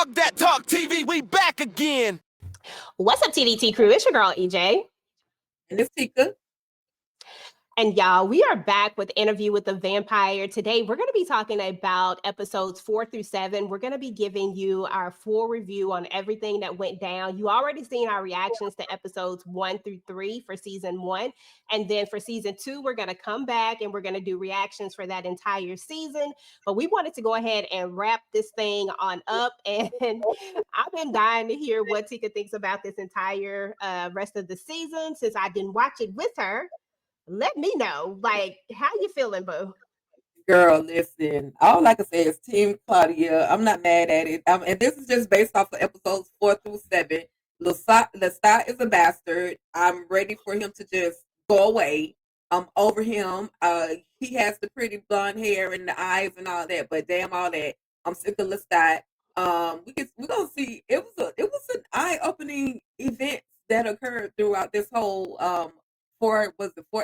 Talk That Talk TV, we back again. What's up, TDT crew? It's your girl, EJ. And it's Ticah. And y'all, we are back with Interview with the Vampire. Today, we're going to be talking about episodes 4 through 7. We're going to be giving you our full review on everything that went down. You already seen our reactions to episodes 1 through 3 for season 1. And then for season 2, we're going to come back and we're going to do reactions for that entire season. But we wanted to go ahead and wrap this thing on up. And I've been dying to hear what Ticah thinks about this entire rest of the season since I didn't watch it with her. Let me know, like, how you feeling, boo? Girl, listen, all I can say is Team Claudia. I'm not mad at it. And this is just based off of episodes 4 through 7. Lestat is a bastard. I'm ready for him to just go away. I'm over him. He has the pretty blonde hair and the eyes and all that, but damn all that. I'm sick of Lestat. We're gonna see. It was an eye-opening event that occurred throughout this whole four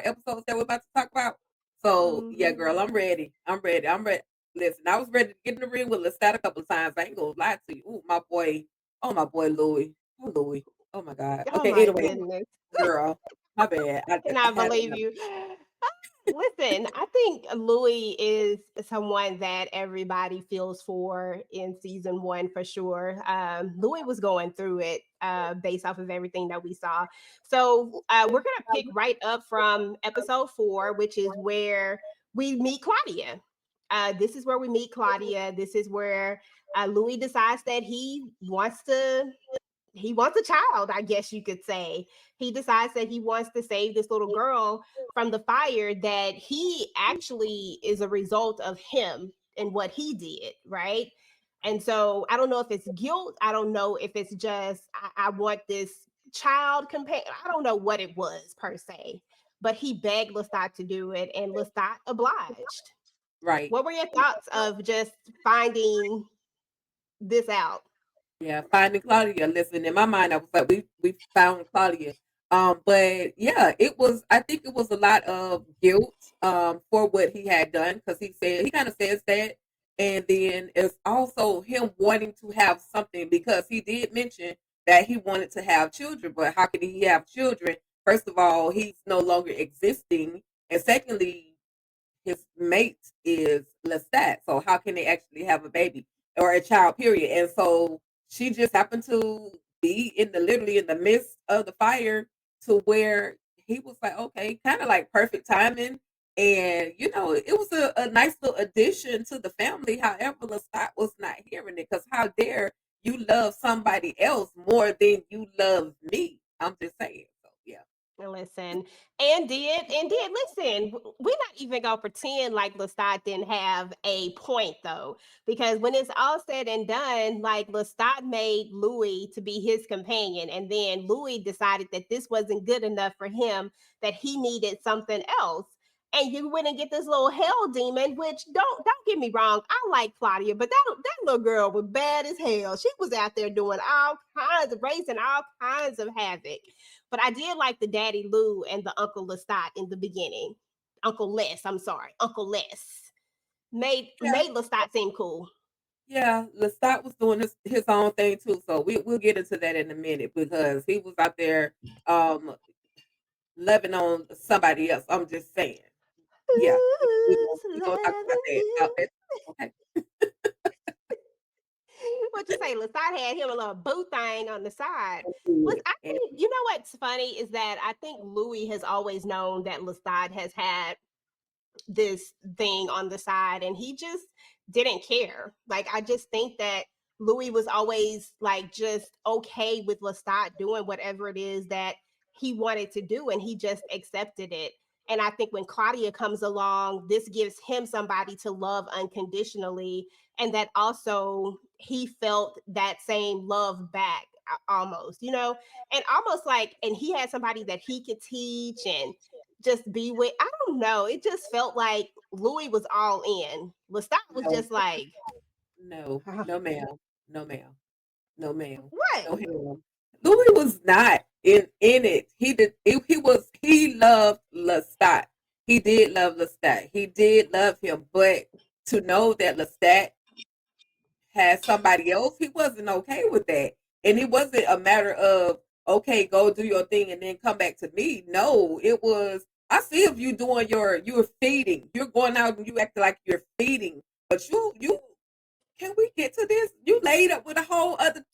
episodes that we're about to talk about. So yeah, girl, I'm ready. Listen, I was ready to get in the ring with Lestat a couple of times. I ain't gonna lie to you. Ooh, my boy Louis. Oh, Louis. Oh my God. Oh Okay, my anyway, goodness. girl, my bad. I cannot believe you. Listen, I think Louis is someone that everybody feels for in season 1 for sure. Louis was going through it based off of everything that we saw. So we're going to pick right up from episode 4, which is where we meet Claudia. This is where we meet Claudia. This is where Louis decides that he wants a child, I guess you could say. He decides that he wants to save this little girl from the fire that he actually is a result of him and what he did, right? And so I don't know if it's guilt. I don't know if it's just, I want this child companion. I don't know what it was per se, but he begged Lestat to do it and Lestat obliged. Right. What were your thoughts of just finding this out? Yeah, finding Claudia. Listen, in my mind, I was like, we found Claudia. But yeah, it was. I think it was a lot of guilt for what he had done because he kind of says that, and then it's also him wanting to have something because he did mention that he wanted to have children, but how can he have children? First of all, he's no longer existing, and secondly, his mate is Lestat. So how can they actually have a baby or a child? Period. And so she just happened to be literally in the midst of the fire to where he was like, okay, kind of like perfect timing. And it was a nice little addition to the family. However, Lestat was not hearing it because how dare you love somebody else more than you love me? I'm just saying. So yeah. Listen, and did listen. We're not even gonna pretend like Lestat didn't have a point though, because when it's all said and done, like Lestat made Louis to be his companion, and then Louis decided that this wasn't good enough for him, that he needed something else. And you went and get this little hell demon, which don't get me wrong, I like Claudia, but that little girl was bad as hell. She was out there doing all kinds of raising all kinds of havoc. But I did like the Daddy Lou and the Uncle Lestat in the beginning. Uncle Les, I'm sorry, Uncle Les made Lestat seem cool. Yeah, Lestat was doing his own thing too. So we'll get into that in a minute because he was out there loving on somebody else. I'm just saying. Yeah, we gonna talk about that. Okay. What you say? Lestat had him a little boo thing on the side. I And think you know what's funny is that I think Louis has always known that Lestat has had this thing on the side and he just didn't care. Like I just think that Louis was always like just okay with Lestat doing whatever it is that he wanted to do and he just accepted it. And I think when Claudia comes along, this gives him somebody to love unconditionally and that also he felt that same love back almost, and almost like and he had somebody that he could teach and just be with. I don't know. It just felt like Louis was all in. Lestat was no, just like, no, ma'am, no, ma'am, no, ma'am, what? no, ma'am. Louis was not in it. He did. He loved Lestat. He did love Lestat. He did love him, but to know that Lestat had somebody else, he wasn't okay with that. And it wasn't a matter of, okay, go do your thing and then come back to me. No, it was, I see if you doing you're feeding. You're going out and you acting like you're feeding. But you can we get to this? You laid up with a whole other.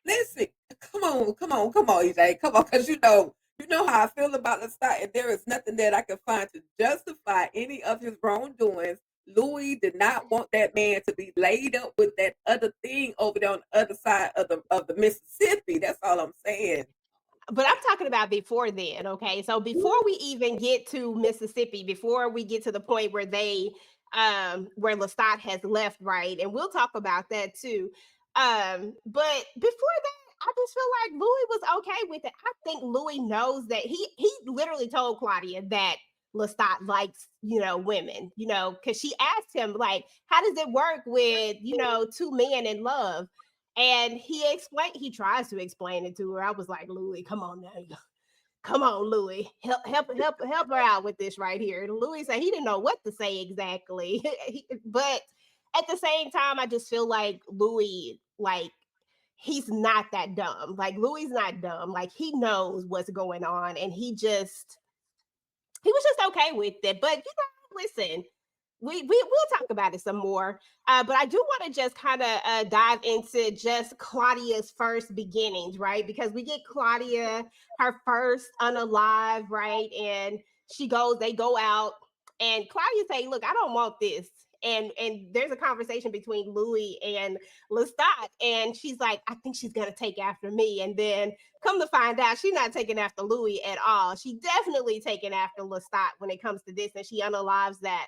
Listen, come on, EJ, come on, because you know how I feel about Lestat, and there is nothing that I can find to justify any of his wrongdoings. Louis did not want that man to be laid up with that other thing over there on the other side of the Mississippi. That's all I'm saying. But I'm talking about before then, okay? So before we even get to Mississippi, before we get to the point where where Lestat has left, right? And we'll talk about that too. But before that, I just feel like Louis was okay with it. I think Louis knows that he literally told Claudia that Lestat likes, women, because she asked him, like, how does it work with, two men in love? And he tries to explain it to her. I was like, Louis, come on now. Come on, Louis. Help her out with this right here. And Louis said he didn't know what to say exactly. But at the same time, I just feel like Louis, like, he's not that dumb. Like, Louis not dumb. Like, he knows what's going on, and he was just okay with it. But listen, we'll talk about it some more. But I do want to just kind of dive into just Claudia's first beginnings, right? Because we get Claudia her first unalive, right? And they go out, and Claudia say, "Look, I don't want this." And there's a conversation between Louis and Lestat, and she's like, "I think she's gonna take after me." And then come to find out, she's not taking after Louis at all. She definitely taking after Lestat when it comes to this, and she unalives that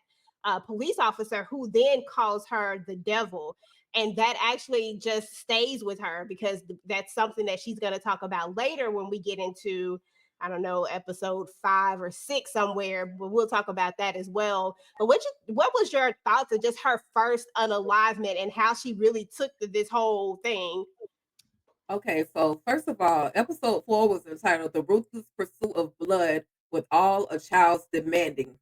police officer, who then calls her the devil. And that actually just stays with her because that's something that she's going to talk about later when we get into, I don't know, episode 5 or 6 somewhere, but we'll talk about that as well. But what was your thoughts of just her first unalivement and how she really took to this whole thing? Okay, so first of all, episode 4 was entitled "The Ruthless Pursuit of Blood with All a Child's Demanding."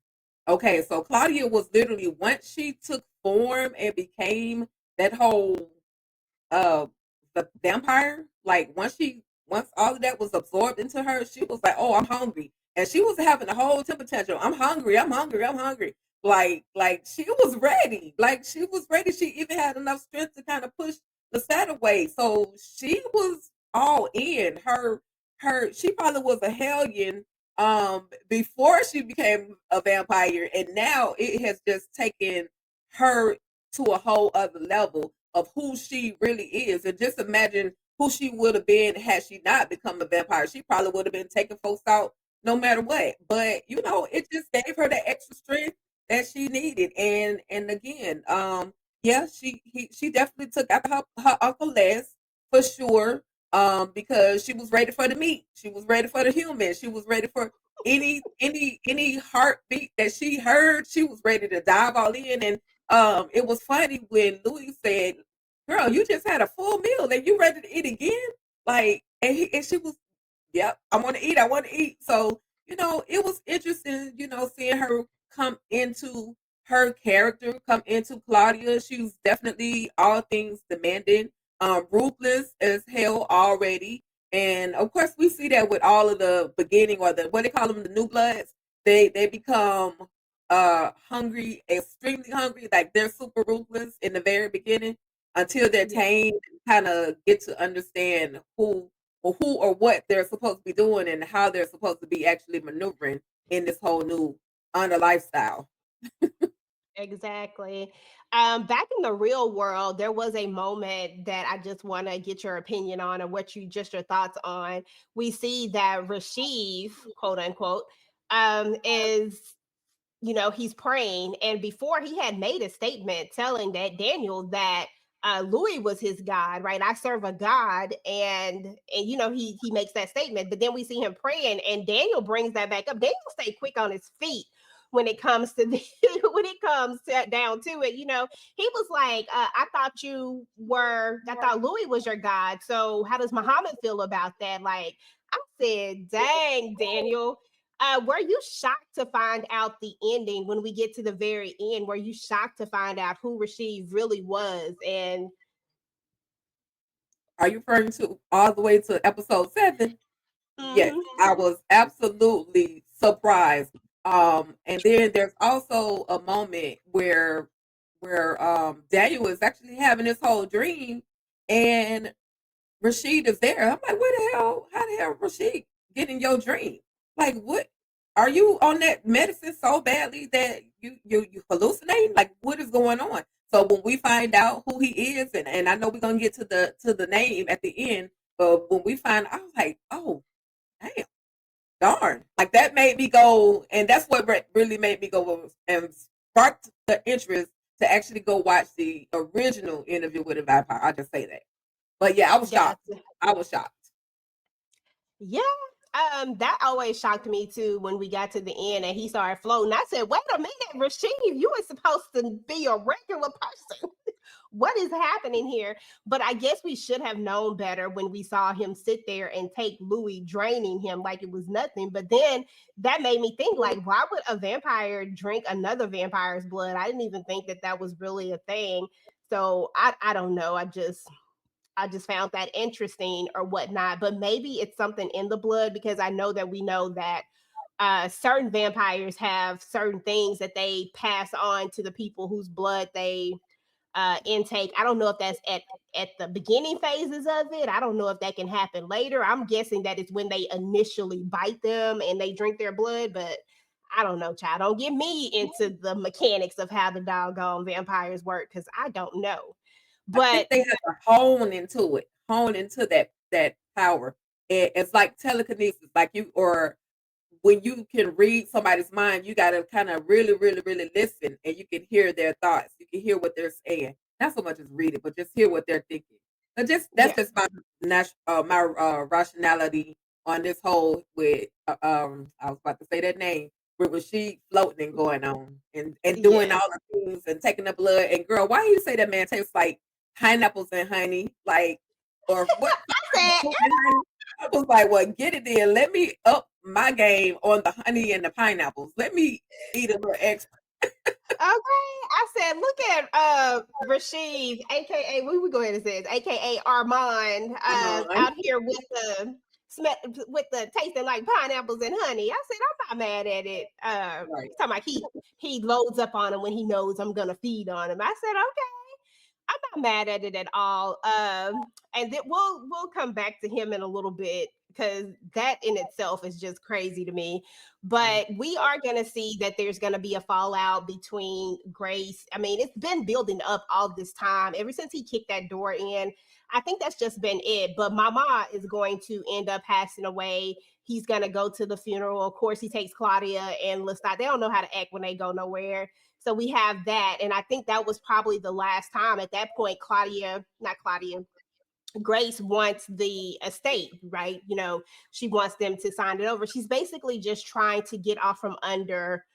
Okay, so Claudia was literally, once she took form and became that whole uh the vampire, like once all of that was absorbed into her, she was like, "Oh, I'm hungry," and she was having a whole temper tantrum. "I'm hungry, I'm hungry, I'm hungry." Like she was ready. Like she was ready. She even had enough strength to kind of push the set away. So she was all in. Her she probably was a hellion before she became a vampire, and now it has just taken her to a whole other level of who she really is. And just imagine who she would have been had she not become a vampire. She probably would have been taking folks out no matter what. But it just gave her the extra strength that she needed. And again, yeah, she definitely took after her Uncle Les for sure. Because she was ready for the meat. She was ready for the human. She was ready for any heartbeat that she heard. She was ready to dive all in. And it was funny when Louis said, "Girl, you just had a full meal and you ready to eat again?" Like, and she was, "Yep, I want to eat. I want to eat." So, it was interesting, seeing her come into her character, come into Claudia. She was definitely all things demanding, ruthless as hell already. And of course, we see that with all of the beginning, or the what they call them, the new bloods. They become hungry, extremely hungry, like they're super ruthless in the very beginning until they're Yeah. tamed and kind of get to understand who or what they're supposed to be doing and how they're supposed to be actually maneuvering in this whole new under lifestyle. Exactly. Back in the real world, there was a moment that I just want to get your opinion on, or your thoughts on. We see that Rashiv, quote unquote, is, he's praying. And before, he had made a statement telling that Daniel that Louis was his God, right? I serve a God. And he makes that statement. But then we see him praying, and Daniel brings that back up. Daniel stay quick on his feet when it comes to when it comes down to it. He was like, I thought Louis was your God. So how does Muhammad feel about that? Like, I said, dang, Daniel. Were you shocked to find out the ending when we get to the very end? Were you shocked to find out who Rasheed really was? And Are you referring to all the way to episode 7? Yes, Hmm. I was absolutely surprised. And then there's also a moment where Daniel is actually having this whole dream, and Rashid is there. I'm like, where the hell? How the hell Rashid get in your dream? Like, what? Are you on that medicine so badly that you hallucinating? Like, what is going on? So when we find out who he is, and I know we're gonna get to the name at the end, but when we find, I was like, oh damn, darn! Like that made me go, and that's what really made me go and sparked the interest to actually go watch the original Interview with a Vampire. I just say that. But yeah, I was shocked. Gotcha. I was shocked. Yeah. That always shocked me too when we got to the end and he started floating. I said, wait a minute, Rashid, you were supposed to be a regular person. What is happening here? But I guess we should have known better when we saw him sit there and take Louis, draining him like it was nothing. But then that made me think, like, why would a vampire drink another vampire's blood? I didn't even think that that was really a thing. So I don't know. I just found that interesting or whatnot. But maybe it's something in the blood because I know that we know that certain vampires have certain things that they pass on to the people whose blood they intake. I don't know if that's at the beginning phases of it. I don't know if that can happen later. I'm guessing that it's when they initially bite them and they drink their blood, but I don't know, child. Don't get me into the mechanics of how the doggone vampires work because I don't know. I think But they have to hone into that power. It's like telekinesis, like you or when you can read somebody's mind, you got to kind of really, really, really listen, and you can hear their thoughts. You can hear what they're saying. Not so much as read it, but just hear what they're thinking. But just that's yeah, just my rationality on this whole with I was about to say that name with Rashid floating and going on and doing yes. all the things and taking the blood. And girl, why you say that man tastes like pineapples and honey? Like or what? I said, I was like, well, get it then. Let me up my game on the honey and the pineapples. Let me eat a little extra. okay. I said, look at Rashid, aka we go ahead and say it, aka Armand, On. out here with the with the tasting like pineapples and honey. I said, I'm not mad at it. Right. He's talking about he loads up on him when he knows I'm gonna feed on him. I said, okay. I'm not mad at it at all. And then we'll come back to him in a little bit because that in itself is just crazy to me. Right. But we are going to see that there's going to be a fallout between Grace. I mean, it's been building up all this time ever since he kicked that door in. I think that's just been it. But Mama is going to end up passing away. He's going to go to the funeral. Of course, he takes Claudia and Lestat. They don't know how to act when they go nowhere. So we have that. And I think that was probably the last time. At that point, not Claudia, Grace wants the estate, right? You know, she wants them to sign it over. She's basically just trying to get off from under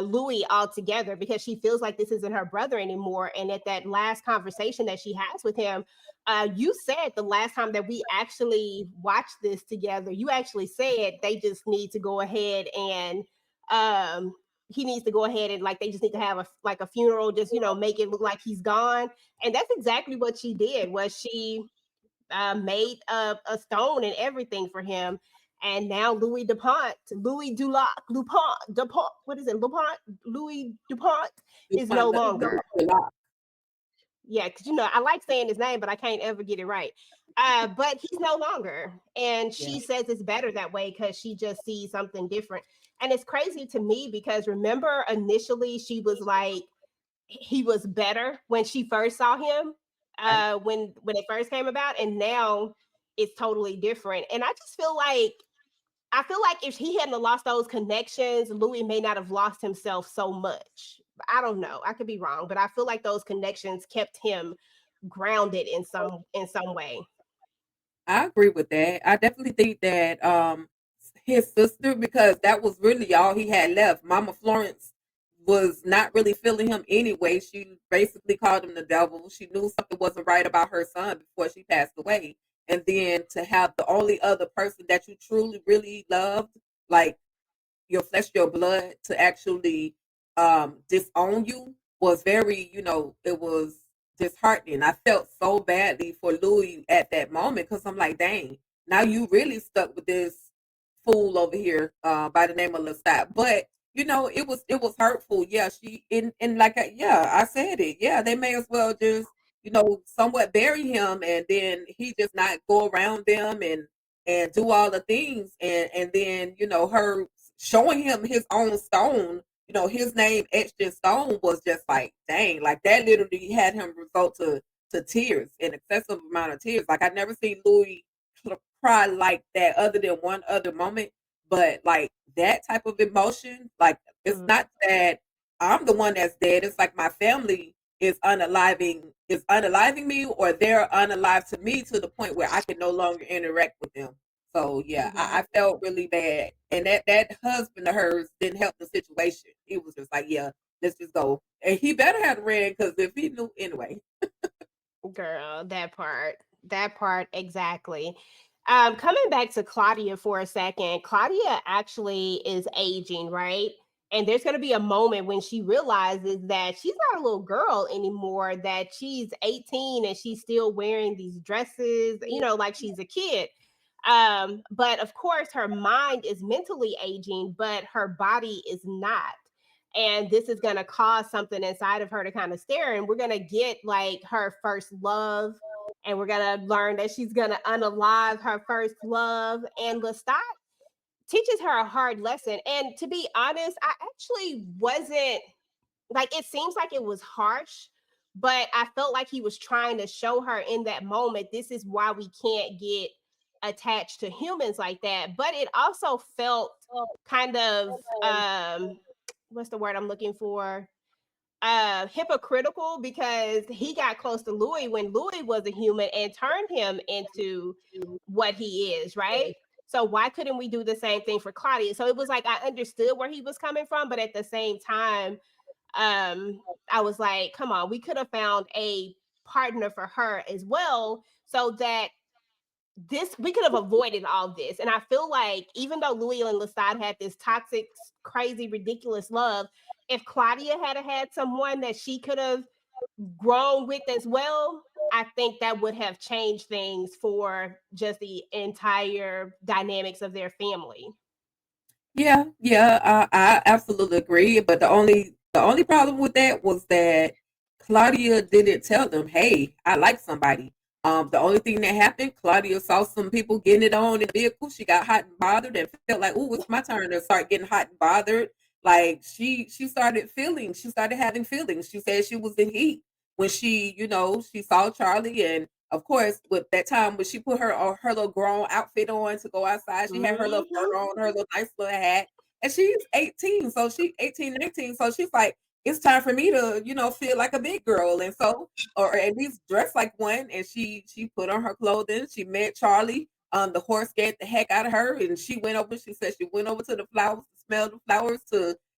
Louis altogether because she feels like this isn't her brother anymore. And at that last conversation that she has with him, you said the last time that we actually watched this together, you actually said they just need to go ahead and um he needs to go ahead and like they just need to have a funeral, just make it look like he's gone. And that's exactly what she did. Was she made a stone and everything for him. And now Louis Dupont, what is it? Louis Dupont You is no find longer. the lot. Yeah, because I like saying his name, but I can't ever get it right. But he's no longer. And Yeah. she says it's better that way because she just sees something different. And it's crazy to me because remember initially she was like, he was better when she first saw him Right. when it first came about, and now it's totally different. And I feel like if he hadn't lost those connections, Louis may not have lost himself so much. I don't know, I could be wrong, but I feel like those connections kept him grounded in some way. I agree with that. I definitely think that his sister, because that was really all he had left. Mama Florence was not really feeling him anyway. She basically called him the devil. She knew something wasn't right about her son before she passed away. And then to have the only other person that you truly really loved, like your flesh, your blood, to actually disown you was very, it was disheartening. I felt so badly for Louis at that moment because I'm like, dang, now you really stuck with this fool over here by the name of Lestat. But it was hurtful. Yeah, she and like yeah, I said it. Yeah, they may as well just somewhat bury him and then he just not go around them and do all the things and then her showing him his own stone, his name etched in stone was just like, dang, like that literally had him result to tears, an excessive amount of tears. Like I never seen Louis cry like that other than one other moment. But like that type of emotion, like it's Mm. not that I'm the one that's dead. It's like my family is unaliving me, or they're unalive to me to the point where I can no longer interact with them. So yeah, I Right. felt really bad, and that husband of hers didn't help the situation. He was just like, yeah, let's just go, and he better have ran because if he knew anyway. Girl, that part exactly. Coming back to Claudia for a second, Claudia actually is aging, right? And there's going to be a moment when she realizes that she's not a little girl anymore, that she's 18 and she's still wearing these dresses, like she's a kid. But of course, her mind is mentally aging, but her body is not. And this is going to cause something inside of her to kind of stare. And we're going to get like her first love. And we're going to learn that she's going to unalive her first love. And Lestat teaches her a hard lesson. And to be honest, I actually wasn't like, it seems like it was harsh, but I felt like he was trying to show her in that moment, this is why we can't get attached to humans like that. But it also felt kind of what's the word I'm looking for? Hypocritical, because he got close to Louis when Louis was a human and turned him into what he is, right? So why couldn't we do the same thing for Claudia? So it was like I understood where he was coming from, but at the same time, I was like, come on, we could have found a partner for her as well, so that this we could have avoided all this. And I feel like even though Louis and Lestat had this toxic, crazy, ridiculous love, if Claudia had someone that she could have grown with as well, I think that would have changed things for just the entire dynamics of their family. Yeah, yeah, I absolutely agree. But the only problem with that was that Claudia didn't tell them, "Hey, I like somebody." The only thing that happened, Claudia saw some people getting it on in the vehicle. She got hot and bothered and felt like, "Oh, it's my turn to start getting hot and bothered." Like she started feeling, she started having feelings. She said she was in heat when she saw Charlie, and of course, with that time when she put her little grown outfit on to go outside, she had her little Mm-hmm. fur on, her little nice little hat, and she's 18, so she 18, 19, so she's like, it's time for me to feel like a big girl, and so or at least dress like one. And she put on her clothing. She met Charlie. The horse scared the heck out of her, and she went over. She said she went over to the flowers to smell the flowers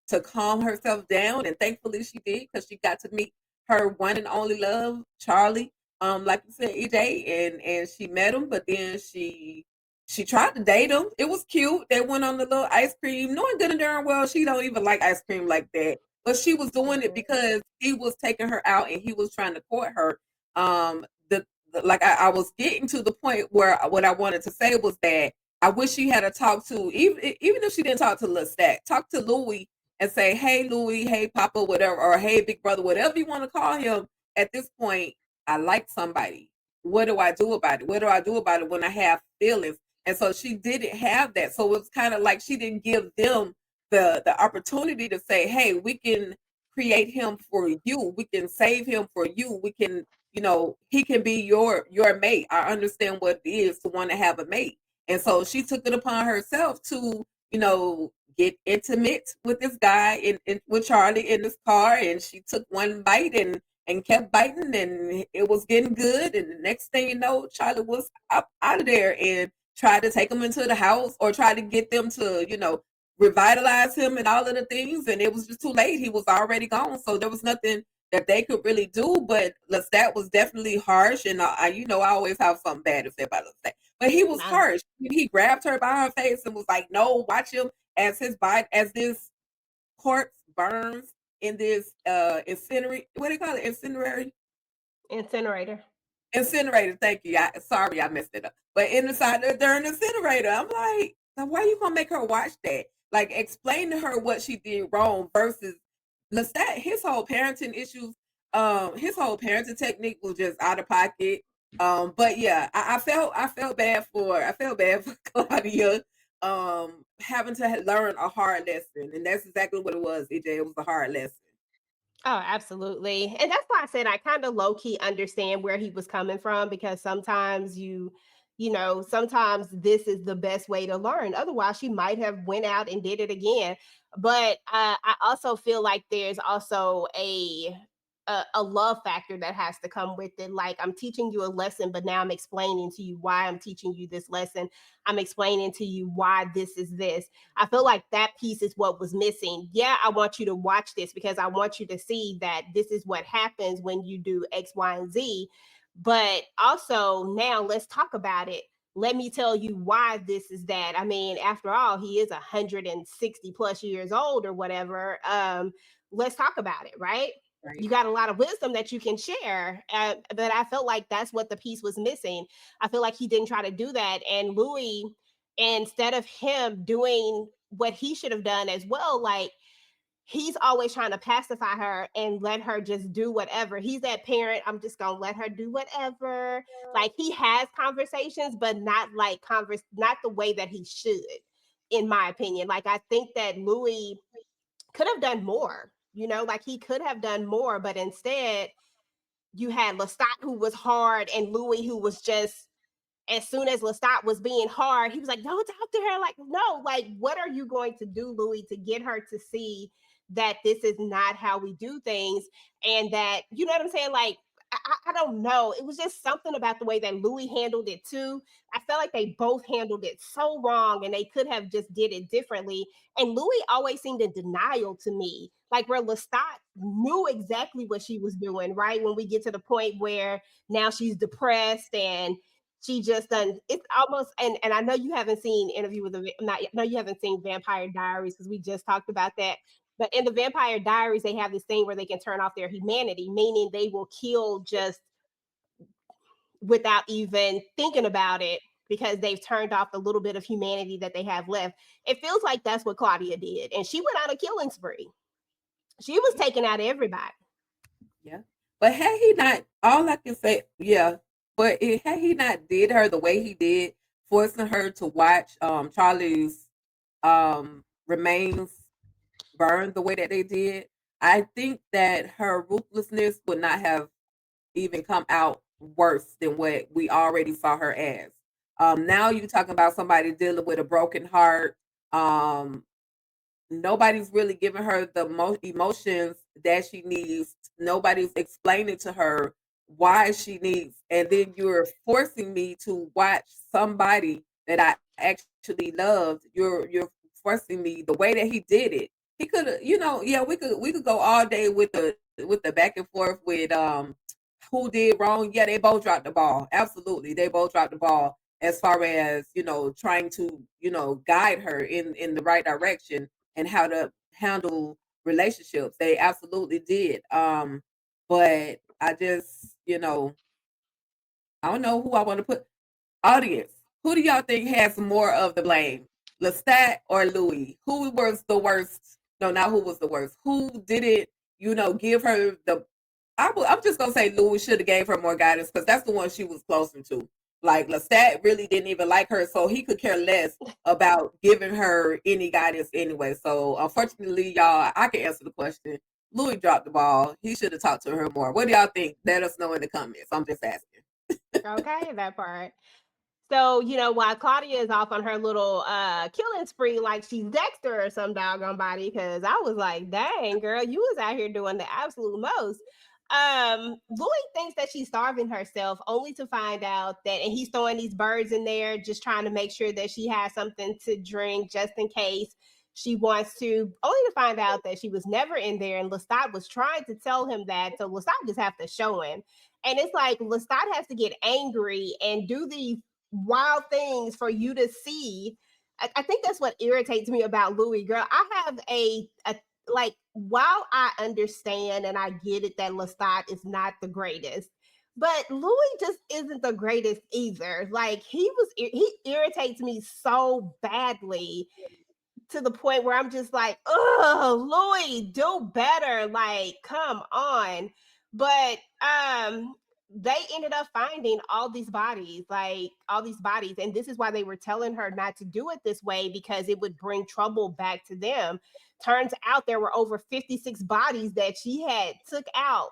to calm herself down, and thankfully she did because she got to meet her one and only love, Charlie, like you said, EJ, and she met him, but then she tried to date him. It was cute. They went on the little ice cream, knowing good and darn well she don't even like ice cream like that. But she was doing it Mm-hmm. because he was taking her out and he was trying to court her. Like I was getting to the point where what I wanted to say was that I wish she had a talk to, even if she didn't talk to Lestat, talk to Louis and say, "Hey Louis, hey Papa, whatever, or hey Big Brother, whatever you want to call him." At this point, I like somebody. What do I do about it? What do I do about it when I have feelings? And so she didn't have that. So it was kind of like she didn't give them the opportunity to say, "Hey, we can create him for you. We can save him for you. We can, he can be your mate." I understand what it is to want to have a mate. And so she took it upon herself to, get intimate with this guy with Charlie in this car, and she took one bite and kept biting, and it was getting good. And the next thing you know, Charlie was up out of there and tried to take him into the house or tried to get them to, revitalize him and all of the things. And it was just too late. He was already gone. So there was nothing that they could really do. But Lestat was definitely harsh. And I always have something bad to say about Lestat. But he was Um, harsh. He grabbed her by her face and was like, "No, watch him," as his body, as this corpse burns in this incinerary, what do you call it? Incinerary. Incinerator. Incinerator, thank you. Sorry I messed it up. But inside they're an incinerator. I'm like, so why are you gonna make her watch that? Like, explain to her what she did wrong versus Lestat, his whole parenting technique was just out of pocket. But yeah, I felt bad for Claudia having to learn a hard lesson. And that's exactly what it was, EJ. It was a hard lesson. Oh, absolutely. And that's why I said I kind of low key understand where he was coming from, because sometimes sometimes this is the best way to learn. Otherwise, she might have went out and did it again. But I also feel like there's also a love factor that has to come with it. Like, I'm teaching you a lesson, but now I'm explaining to you why I'm teaching you this lesson. I'm explaining to you why this is this. I feel like that piece is what was missing. Yeah, I want you to watch this because I want you to see that this is what happens when you do X, Y, and Z. But also, now let's talk about it. Let me tell you why this is that. I mean, after all, he is 160 plus years old or whatever. Let's talk about it, right? Right. You got a lot of wisdom that you can share. But I felt like that's what the piece was missing. I feel like he didn't try to do that. And Louis, instead of him doing what he should have done as well, like, he's always trying to pacify her and let her just do whatever. He's that parent, I'm just gonna let her do whatever. Like, he has conversations, but not like not the way that he should, in my opinion. Like, I think that Louis could have done more, like he could have done more, but instead you had Lestat, who was hard, and Louis, who was just, as soon as Lestat was being hard, he was like, "Don't talk to her." Like, no, like, what are you going to do, Louis, to get her to see that this is not how we do things, and that, you know what I'm saying? Like, I don't know. It was just something about the way that Louis handled it too. I felt like they both handled it so wrong, and they could have just did it differently. And Louis always seemed in denial to me, like where Lestat knew exactly what she was doing. Right when we get to the point where now she's depressed and she just done, it's almost, and I know you haven't seen Interview with the not no, you haven't seen Vampire Diaries because we just talked about that. But in the Vampire Diaries, they have this thing where they can turn off their humanity, meaning they will kill just without even thinking about it, because they've turned off the little bit of humanity that they have left. It feels like that's what Claudia did, and she went on a killing spree. She was taking out everybody. Yeah. But had he not, all I can say, yeah, but had he not did her the way he did, forcing her to watch Charlie's remains burn the way that they did, I think that her ruthlessness would not have even come out worse than what we already saw her as. Now you're talking about somebody dealing with a broken heart. Um, Nobody's really giving her the most emotions that she needs. Nobody's explaining to her why she needs, and then you're forcing me to watch somebody that I actually loved. You're forcing me the way that he did it. He could have, yeah, we could go all day with the back and forth with who did wrong. Yeah, they both dropped the ball. Absolutely, they both dropped the ball as far as trying to guide her in the right direction and how to handle relationships. They absolutely did. But I just, I don't know who I want to put. Audience, who do y'all think has more of the blame? Lestat or Louis? Who was the worst? No, not who was the worst. Who didn't, give her the I'm just gonna say Louis should have gave her more guidance because that's the one she was closer to. Like Lestat really didn't even like her, so he could care less about giving her any guidance anyway. So unfortunately, y'all, I can answer the question. Louis dropped the ball. He should have talked to her more. What do y'all think? Let us know in the comments. I'm just asking. Okay, that part. So, while Claudia is off on her little killing spree like she's Dexter or some doggone body, because I was like, dang, girl, you was out here doing the absolute most. Louis thinks that she's starving herself, only to find out that, and he's throwing these birds in there, just trying to make sure that she has something to drink just in case she wants to, only to find out that she was never in there. And Lestat was trying to tell him that. So Lestat just have to show him. And it's like Lestat has to get angry and do these wild things for you to see. I think that's what irritates me about Louis, girl. I have a like, while I understand and I get it that Lestat is not the greatest, But Louis just isn't the greatest either. Like he irritates me so badly to the point where I'm just like, oh, Louis, do better. Like, come on. But they ended up finding all these bodies, and this is why they were telling her not to do it this way because it would bring trouble back to them. Turns out there were over 56 bodies that she had took out,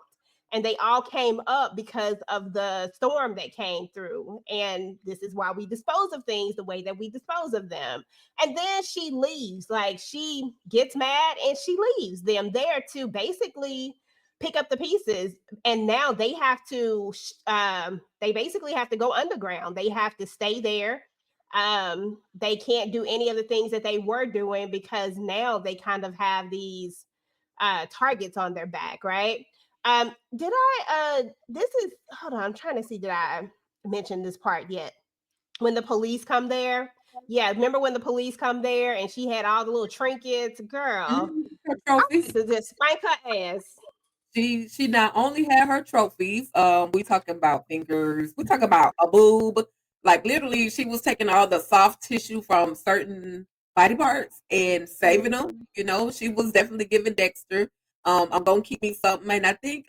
and they all came up because of the storm that came through. And this is why we dispose of things the way that we dispose of them. And then she leaves. Like she gets mad and she leaves them there to basically pick up the pieces. And now they basically have to go underground. They have to stay there. They can't do any of the things that they were doing because now they kind of have these targets on their back, right? Did I this is hold on, I'm trying to see, did I mention this part yet? When the police come there. Yeah, remember when the police come there and she had all the little trinkets? Girl, Her I trophies. wanted to just spank her ass. She not only had her trophies, we talking about fingers, we talking about a boob. Like literally, she was taking all the soft tissue from certain body parts and saving them. You know, she was definitely giving Dexter. I'm gonna keep me something, and I think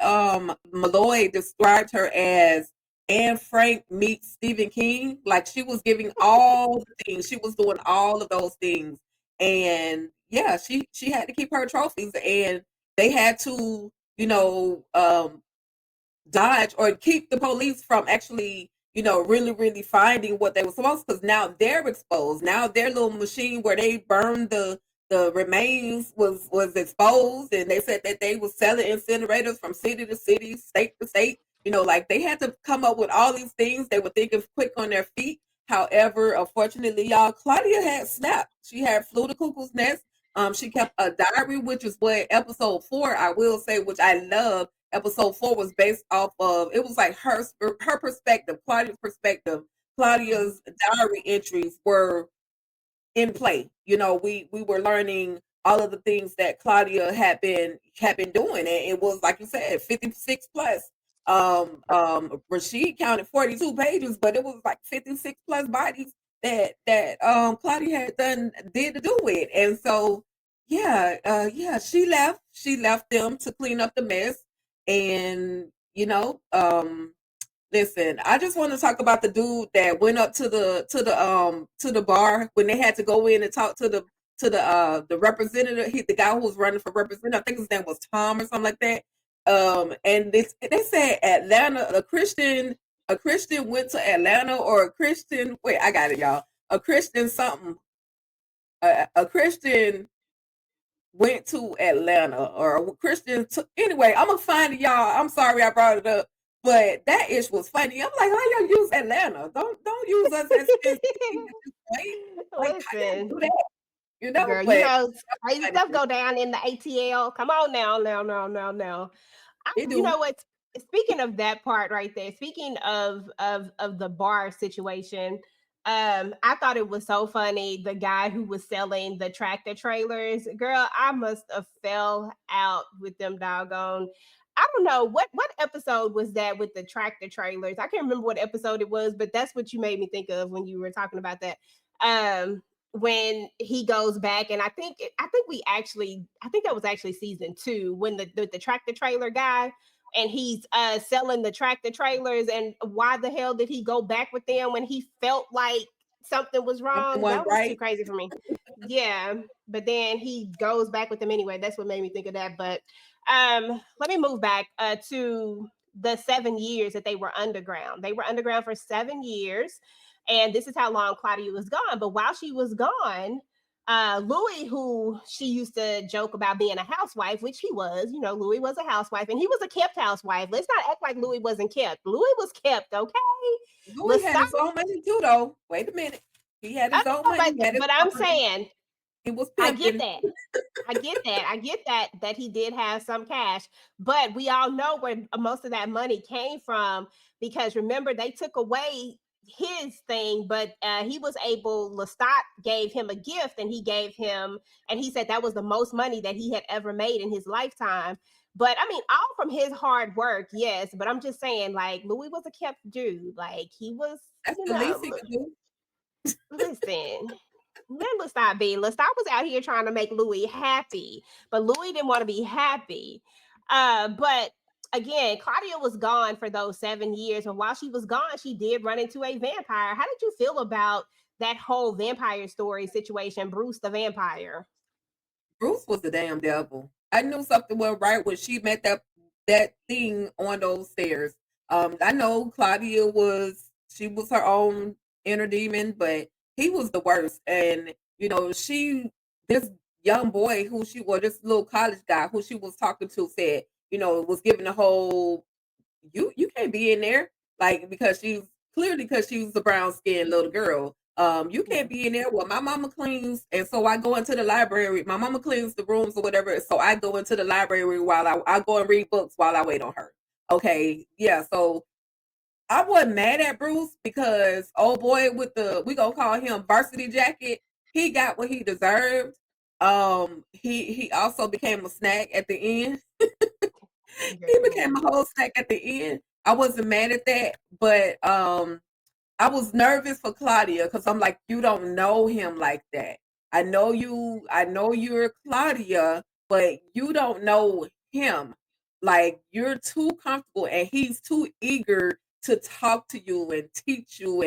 Malloy described her as Anne Frank meets Stephen King. Like she was giving all the things, she was doing all of those things, and yeah, she had to keep her trophies, and they had to dodge or keep the police from actually, really, really finding what they were supposed to, because now they're exposed. Now their little machine where they burned the remains was exposed, and they said that they were selling incinerators from city to city, state to state. Like they had to come up with all these things. They were thinking quick on their feet. However, unfortunately, y'all, Claudia had snapped. She had flew the cuckoo's nest. She kept a diary, which is what episode 4, I will say, which I love. Episode 4 was based off of, it was like her perspective, Claudia's perspective. Claudia's diary entries were in play. We were learning all of the things that Claudia had been doing, and it was like you said, 56 plus. Rashid counted 42 pages, but it was like 56 plus bodies that Claudia had did to do it, and so yeah, she left them to clean up the mess, and listen, I just want to talk about the dude that went up to the bar when they had to go in and talk to the representative. The guy who was running for representative, I think his name was Tom or something like that. And they said Atlanta, a Christian went to Atlanta, or a Christian. Wait, I got it, y'all. A Christian something. A Christian went to Atlanta, or a Christian. Anyway, I'm gonna find it, y'all. I'm sorry I brought it up. But that ish was funny. I'm like, how y'all use Atlanta? Don't use us as like how y'all Listen, do that? girl, But crazy stuff go down in the ATL. Come on now, now, now, now, now. they You know do. what? Speaking of that part right there, speaking of the bar situation, I thought it was so funny. The guy who was selling the tractor trailers, girl, I must have fell out with them doggone. I don't know what episode was that with the tractor trailers. I can't remember what episode it was, but that's what you made me think of when you were talking about that. When he goes back, and I think that was actually season 2 when the tractor trailer guy, and he's selling the tractor trailers, and why the hell did he go back with them when he felt like something was Something wrong? went That was too right. crazy for me. Yeah, but then he goes back with them anyway. That's what made me think of that. But let me move back to the 7 years that they were underground. They were underground for 7 years, and this is how long Claudia was gone. But while she was gone, Louis, who she used to joke about being a housewife, which he was, Louis was a housewife, and he was a kept housewife. Let's not act like Louis wasn't kept. Louis was kept, okay? Louis had Lestat, his own money too, though. Wait a minute. He had I his own know, money. He had his but I'm property. saying, He was I get pimping. that. I get that he did have some cash, but we all know where most of that money came from, because remember they took away his thing, but he was able, Lestat gave him a gift, and he said that was the most money that he had ever made in his lifetime. But I mean, all from his hard work, yes. But I'm just saying, like, Louis was a kept dude. Like, he was, That's the least he could do. listen, let Lestat be. Lestat was out here trying to make Louis happy, but Louis didn't want to be happy. But again, Claudia was gone for those 7 years, and while she was gone, she did run into a vampire. How did you feel about that whole vampire story situation, Bruce the vampire? Bruce was the damn devil. I knew something went right when she met that thing on those stairs. I know Claudia was her own inner demon, but he was the worst. And this young boy this little college guy who she was talking to said, was giving the whole you can't be in there, like, because she was a brown skinned little girl. You can't be in there. Well, my mama cleans, and so I go into the library. My mama cleans the rooms or whatever, so I go into the library while I go and read books while I wait on her. Okay, yeah. So I wasn't mad at Bruce because old boy with we gonna call him varsity jacket, he got what he deserved. He also became a snack at the end. He became a whole snack at the end. I wasn't mad at that, but I was nervous for Claudia because I'm like, you don't know him like that. I know you're Claudia, but you don't know him. Like, you're too comfortable and he's too eager to talk to you and teach you,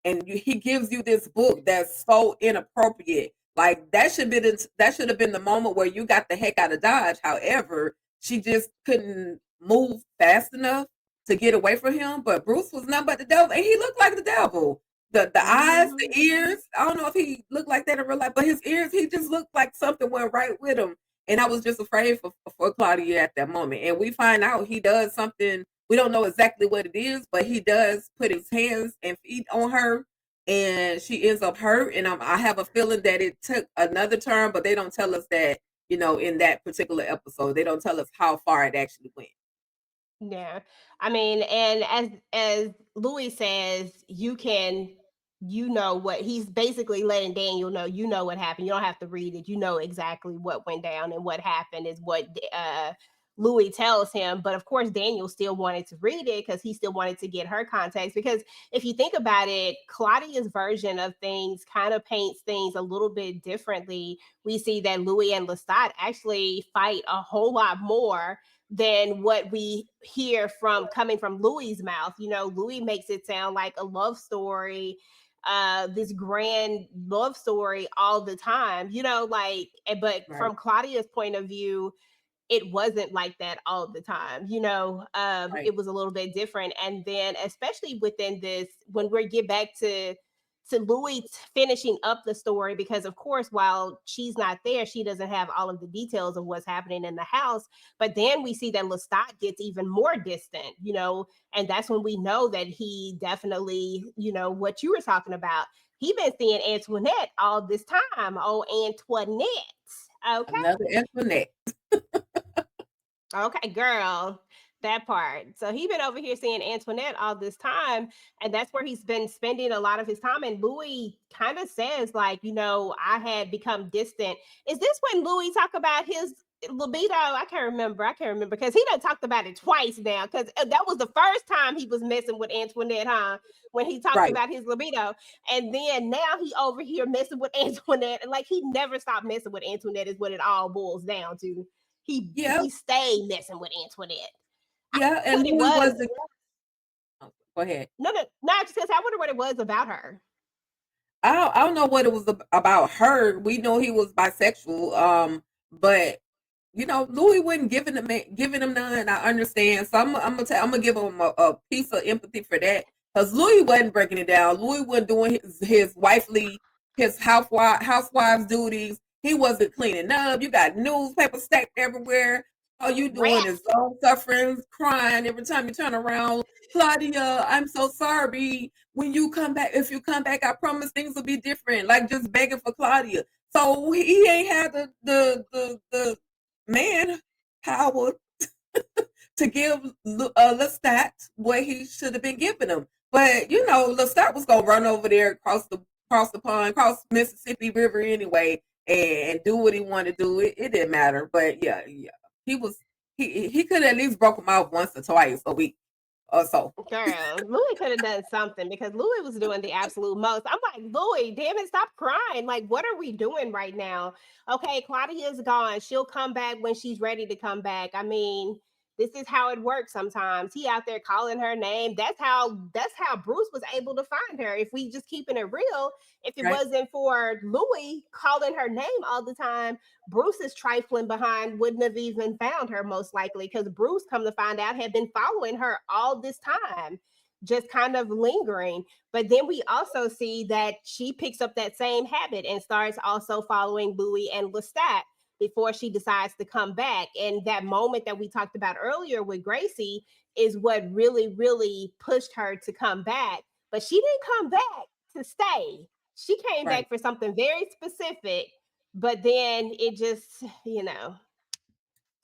and he gives you this book that's so inappropriate. Like, that should have been the moment where you got the heck out of Dodge. However, she just couldn't move fast enough to get away from him. But Bruce was nothing but the devil, and he looked like the devil. The eyes, the ears. I don't know if he looked like that in real life, but his ears, he just looked like something went right with him. And I was just afraid for Claudia at that moment. And we find out he does something. We don't know exactly what it is, but he does put his hands and feet on her, and she ends up hurt. And I have a feeling that it took another turn, but they don't tell us that, in that particular episode. They don't tell us how far it actually went. Yeah. I mean, and as Louis says, what he's basically letting Daniel know, what happened. You don't have to read it. You know exactly what went down, and what happened is what Louis tells him. But of course, Daniel still wanted to read it because he still wanted to get her context. Because if you think about it, Claudia's version of things kind of paints things a little bit differently. We see that Louis and Lestat actually fight a whole lot more than what we hear from coming from Louis's mouth. Louis makes it sound like a love story, this grand love story all the time, but Right. from Claudia's point of view, it wasn't like that all the time. Right. It was a little bit different. And then, especially within this, when we get back to Louis finishing up the story, because of course, while she's not there, she doesn't have all of the details of what's happening in the house. But then we see that Lestat gets even more distant, and that's when we know that he definitely, what you were talking about. He been seeing Antoinette all this time. Oh, Antoinette. Okay. Another Antoinette. Okay, girl, that part. So he been over here seeing Antoinette all this time, and that's where he's been spending a lot of his time. And Louis kind of says, like, I had become distant. Is this when Louis talk about his libido? I can't remember because he done talked about it twice now. Because that was the first time he was messing with Antoinette, huh? When he talked Right. about his libido, and then now he over here messing with Antoinette, and like he never stopped messing with Antoinette is what it all boils down to. Yeah. He stayed messing with Antoinette. Yeah. And What it Louis was? was oh, go ahead. No. Just because I wonder what it was about her. I don't know what it was about her. We know he was bisexual. But Louis wasn't giving him none. I understand. So I'm gonna give him a piece of empathy for that, because Louis wasn't breaking it down. Louis wasn't doing his housewives duties. He wasn't cleaning up. You got newspaper stacked everywhere. All you doing is suffering, crying every time you turn around. Claudia, I'm so sorry. When you come back, if you come back, I promise things will be different. Like, just begging for Claudia. So he ain't had the man power to give Lestat what he should have been giving him. But Lestat was gonna run over there across the pond, cross Mississippi River anyway, and do what he wanted to do. It didn't matter. But yeah, he was he could at least broke him out once or twice a week or so. Girl, Louis could have done something because Louis was doing the absolute most. I'm like, Louis, damn it, stop crying. Like, what are we doing right now? Okay, Claudia's gone. She'll come back when she's ready to come back. I mean, this is how it works sometimes. He out there calling her name. That's how Bruce was able to find her. If we just keeping it real, if it Right, wasn't for Louis calling her name all the time, Bruce's trifling behind wouldn't have even found her most likely because Bruce, come to find out, had been following her all this time, just kind of lingering. But then we also see that she picks up that same habit and starts also following Louis and Lestat before she decides to come back. And that moment that we talked about earlier with Gracie is what really, really pushed her to come back. But she didn't come back to stay. She came right. back for something very specific, but then it just,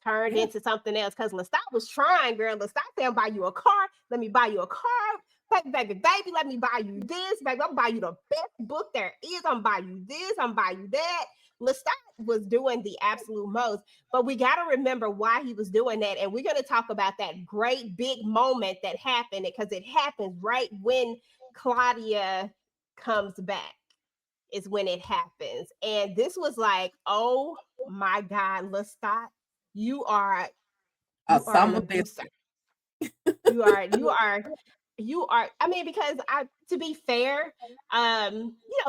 turned Yeah. into something else because Lestat was trying, girl. Lestat said, "I'll buy you a car. Let me buy you a car. Baby, let me buy you this. Baby, I'm buy you the best book there is. I'm buy you this. I'm buy you that." Lestat was doing the absolute most, but we got to remember why he was doing that. And we're going to talk about that great big moment that happened because it happens right when Claudia comes back is when it happens. And this was like, oh my God, Lestat, you are A you are an summer abuser. biscuit. You are. I mean, because to be fair,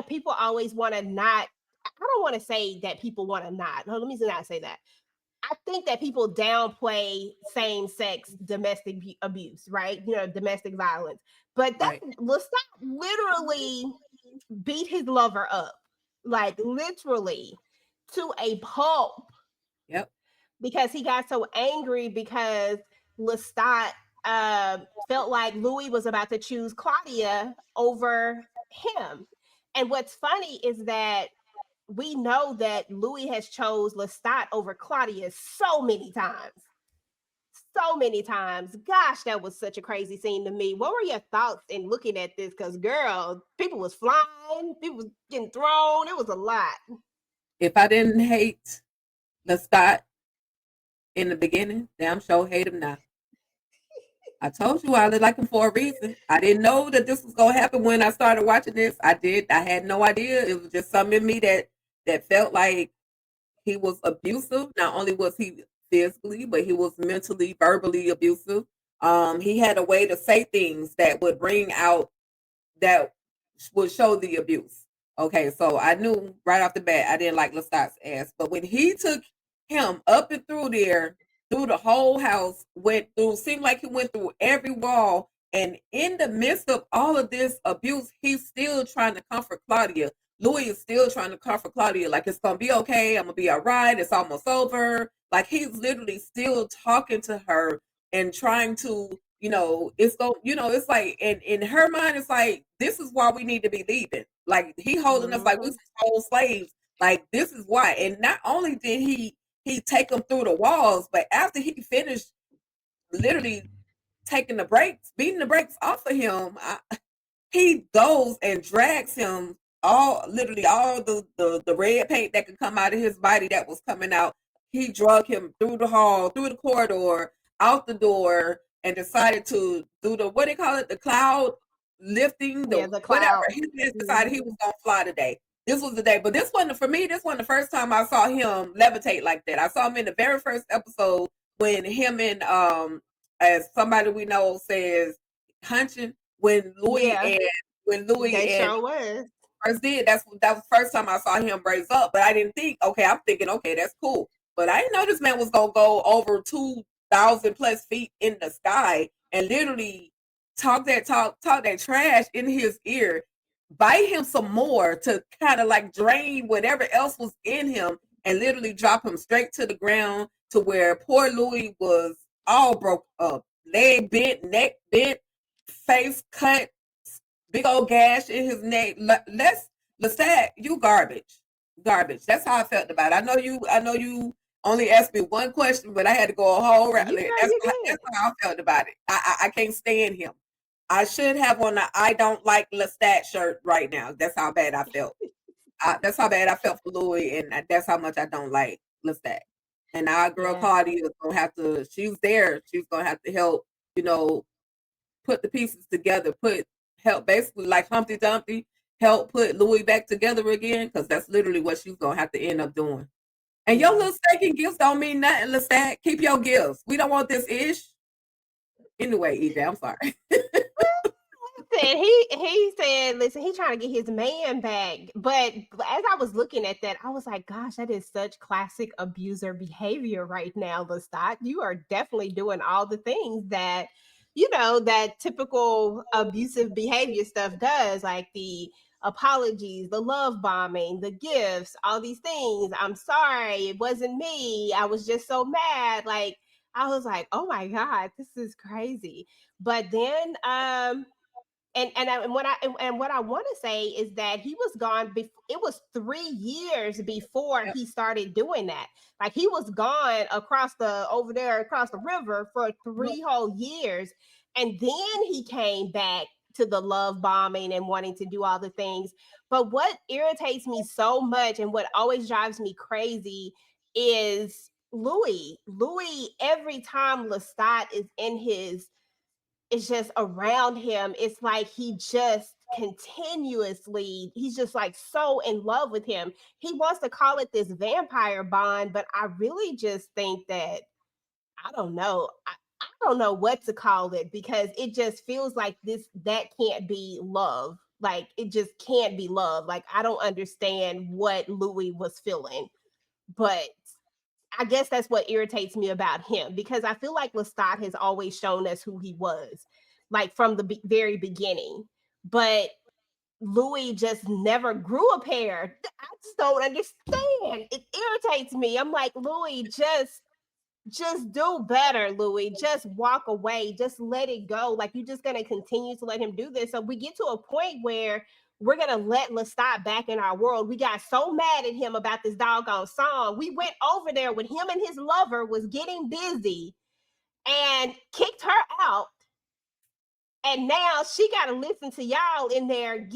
people always want to not. I don't want to say that people want to not. No, let me not say that. I think that people downplay same-sex domestic abuse, right? Domestic violence. But Right. Lestat literally beat his lover up, like literally to a pulp Yep. because he got so angry because Lestat felt like Louis was about to choose Claudia over him. And what's funny is that we know that Louis has chose Lestat over Claudia so many times. So many times. Gosh, that was such a crazy scene to me. What were your thoughts in looking at this? Because, girl, people was flying, people was getting thrown. It was a lot. If I didn't hate Lestat in the beginning, damn sure hate him now. I told you I like him for a reason. I didn't know that this was gonna happen when I started watching this. I did. I had no idea. It was just something in me that felt like he was abusive. Not only was he physically, but he was mentally, verbally abusive. He had a way to say things that would bring out that would show the abuse. Okay, so I knew right off the bat I didn't like Lestat's ass. But when he took him up and through there, through the whole house, went through, seemed like he went through every wall. And in the midst of all of this abuse, he's still trying to comfort Claudia. Louis is still trying to comfort Claudia, like it's gonna be okay, I'm gonna be all right, it's almost over. Like he's literally still talking to her and trying to, it's go, it's like in her mind, it's like this is why we need to be leaving. Like he holding us like we Mhm. some whole slaves. Like this is why. And not only did he take them through the walls, but after he finished literally taking the brakes, beating the brakes off of him, he goes and drags him literally all the red paint that could come out of his body that was coming out. He drug him through the hall, through the corridor, out the door, and decided to do the, what do you call it, the cloud lifting, Yeah, the the whatever. cloud. He just decided he Mhm. was gonna fly today. This was the day. But this wasn't for me, this wasn't the first time I saw him levitate like that. I saw him in the very first episode when him and as somebody we know says, hunching, when Louis Yeah, and when Louis they and sure was. first did. That was the first time I saw him raise up. But I didn't think, okay, I'm thinking, okay, that's cool. But I didn't know this man was gonna go over 2,000 plus feet in the sky and literally talk that trash in his ear, bite him some more to kind of like drain whatever else was in him, and literally drop him straight to the ground to where poor Louis was all broke up, leg bent, neck bent, face cut, big old gash in his neck. Lestat, you garbage, garbage. That's how I felt about it. I know you only asked me one question, but I had to go a whole round. You know, you That's did. how I felt about it. I can't stand him. I should have on the I don't like Lestat shirt right now. That's how bad I felt. That's how bad I felt for Louis, and that's how much I don't like Lestat. And our girl Yeah. Claudia is gonna have to. She's there. She's gonna have to help. You know, put the pieces together. Help basically like Humpty Dumpty. Help put Louis back together again, because that's literally what she's gonna have to end up doing. And your Yeah. little second gifts don't mean nothing, Lestat. Keep your gifts. We don't want this ish. Anyway, EJ, I'm sorry. Listen, he said, listen, he trying to get his man back. But as I was looking at that, I was like, gosh, that is such classic abuser behavior right now, Lestat. You are definitely doing all the things that, that typical abusive behavior stuff does, like the apologies, the love bombing, the gifts, all these things. I'm sorry, it wasn't me. I was just so mad. Like, I was like, oh my God, this is crazy. But then and what I want to say is that he was gone before. It was 3 years before Yep. he started doing that. Like, he was gone over there across the river for 3 whole years, and then he came back to the love bombing and wanting to do all the things. But what irritates me so much and what always drives me crazy is Louis. Louis, every time Lestat is in his it's just around him, it's like he just continuously, he's just like so in love with him. He wants to call it this vampire bond, but I really just think that, I don't know. I don't know what to call it, because it just feels like that can't be love. Like, it just can't be love. Like, I don't understand what Louis was feeling, but I guess that's what irritates me about him, because I feel like Lestat has always shown us who he was, like from the very beginning. But Louis just never grew a pair. I just don't understand. It irritates me. I'm like, Louis, just do better, Louis. Just walk away. Just let it go. Like, you're just gonna continue to let him do this. So we get to a point where we're gonna let Lestat back in our world. We got so mad at him about this doggone song. We went over there when him and his lover was getting busy and kicked her out. And now she got to listen to y'all in there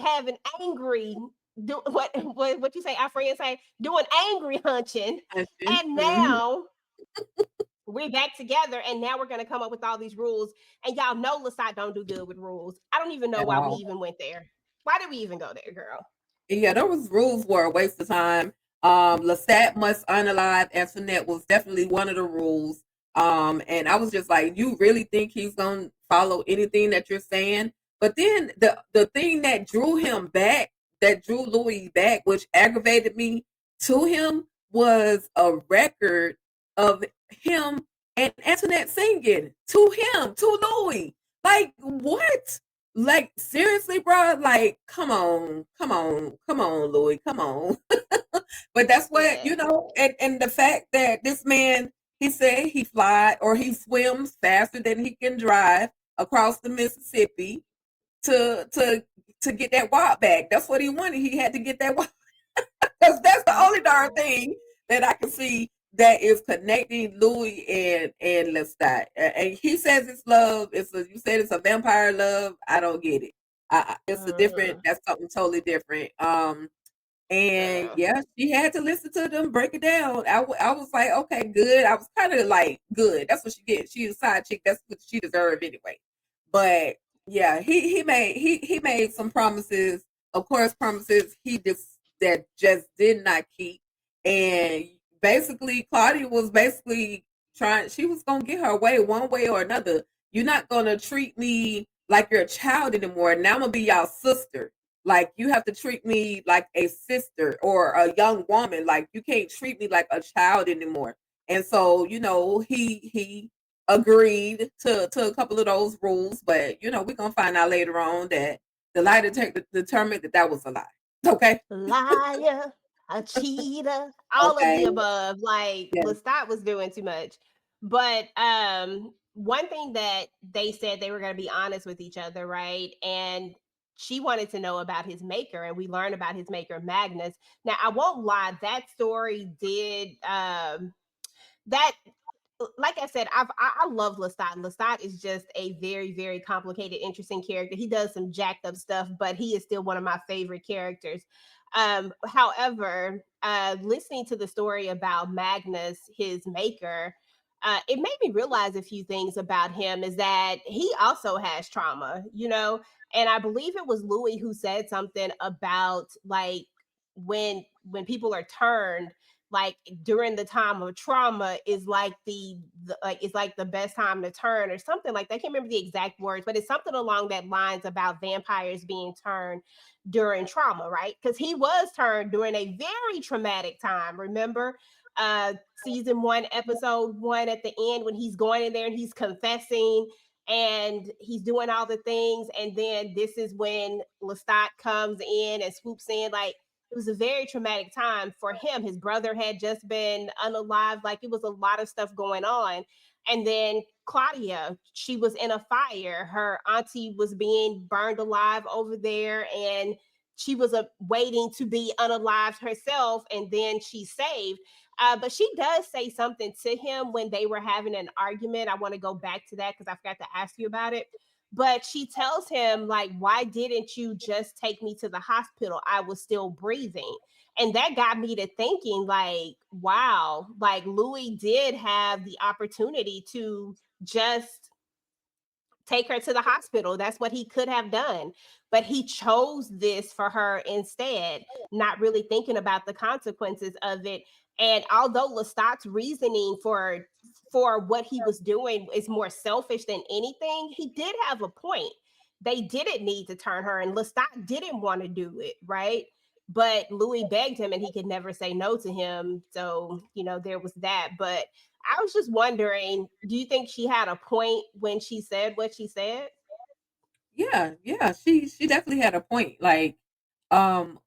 having angry, what you say, our friends say, doing angry hunching. And Mhm. now we're back together, and now we're gonna come up with all these rules. And y'all know Lestat don't do good with rules. I don't even know At why we all. even went there. Why did we even go there, girl? Yeah, those rules were a waste of time. Lestat must unalive Antoinette was definitely one of the rules. And I was just like, you really think he's gonna follow anything that you're saying? But then the thing that drew him back, that drew Louis back, which aggravated me to him, was a record of him and Antoinette singing to him, to Louis. Like, what? Like, seriously, bro? Like, come on, Louis, come on. But that's what, Yeah. and the fact that this man, he said he fly or he swims faster than he can drive across the Mississippi to to to get that walk back. That's what he wanted. He had to get that walk, because that's the only darn thing that I can see that is connecting Louis and Lestat. And he says it's love. You said it's a vampire love. I don't get it. It's a different. Mhm. That's something totally different. And Yeah. yeah, she had to listen to them break it down. I was like, okay, good. I was kind of like, good. That's what she gets. She's a side chick. That's what she deserved anyway. But yeah, he made some promises. Of course, promises he just that just did not keep. And basically, Claudia was basically trying. She was gonna get her way one way or another. You're not gonna treat me like you're a child anymore. Now I'm gonna be y'all sister. Like, you have to treat me like a sister or a young woman. Like, you can't treat me like a child anymore. And so, he agreed to a couple of those rules, but we're gonna find out later on that the lie detector determined that that was a lie. Okay. Liar, a cheater, all of the Okay. above. Like, Yeah. Lestat was doing too much. But one thing that they said, they were going to be honest with each other, right? And she wanted to know about his maker, and we learned about his maker, Magnus. Now, I won't lie, that story did that like I said, I love Lestat. Lestat is just a very, very complicated, interesting character. He does some jacked up stuff, but he is still one of my favorite characters. However, listening to the story about Magnus, his maker, it made me realize a few things about him. Is that he also has trauma, and I believe it was Louis who said something about like when people are turned like during the time of trauma is like the like it's like the best time to turn or something like that. I can't remember the exact words, but it's something along that lines about vampires being turned during trauma, right? Because he was turned during a very traumatic time. Remember season one, episode one at the end when he's going in there and he's confessing and he's doing all the things, and then this is when Lestat comes in and swoops in. Like it was a very traumatic time for him. His brother had just been unalived. Like it was a lot of stuff going on. And then Claudia, she was in a fire. Her auntie was being burned alive over there, and she was waiting to be unalived herself, and then she's saved. But she does say something to him when they were having an argument. I want to go back to that because I forgot to ask you about it. But she tells him, like, why didn't you just take me to the hospital? I was still breathing. And that got me to thinking, like, wow, like Louis did have the opportunity to just take her to the hospital. That's what he could have done. But he chose this for her instead, not really thinking about the consequences of it. And although Lestat's reasoning for what he was doing is more selfish than anything, he did have a point. They didn't need to turn her, and Lestat didn't want to do it, right? But Louis begged him, and he could never say no to him. So, there was that. But I was just wondering, do you think she had a point when she said what she said? Yeah, she definitely had a point. Like, um,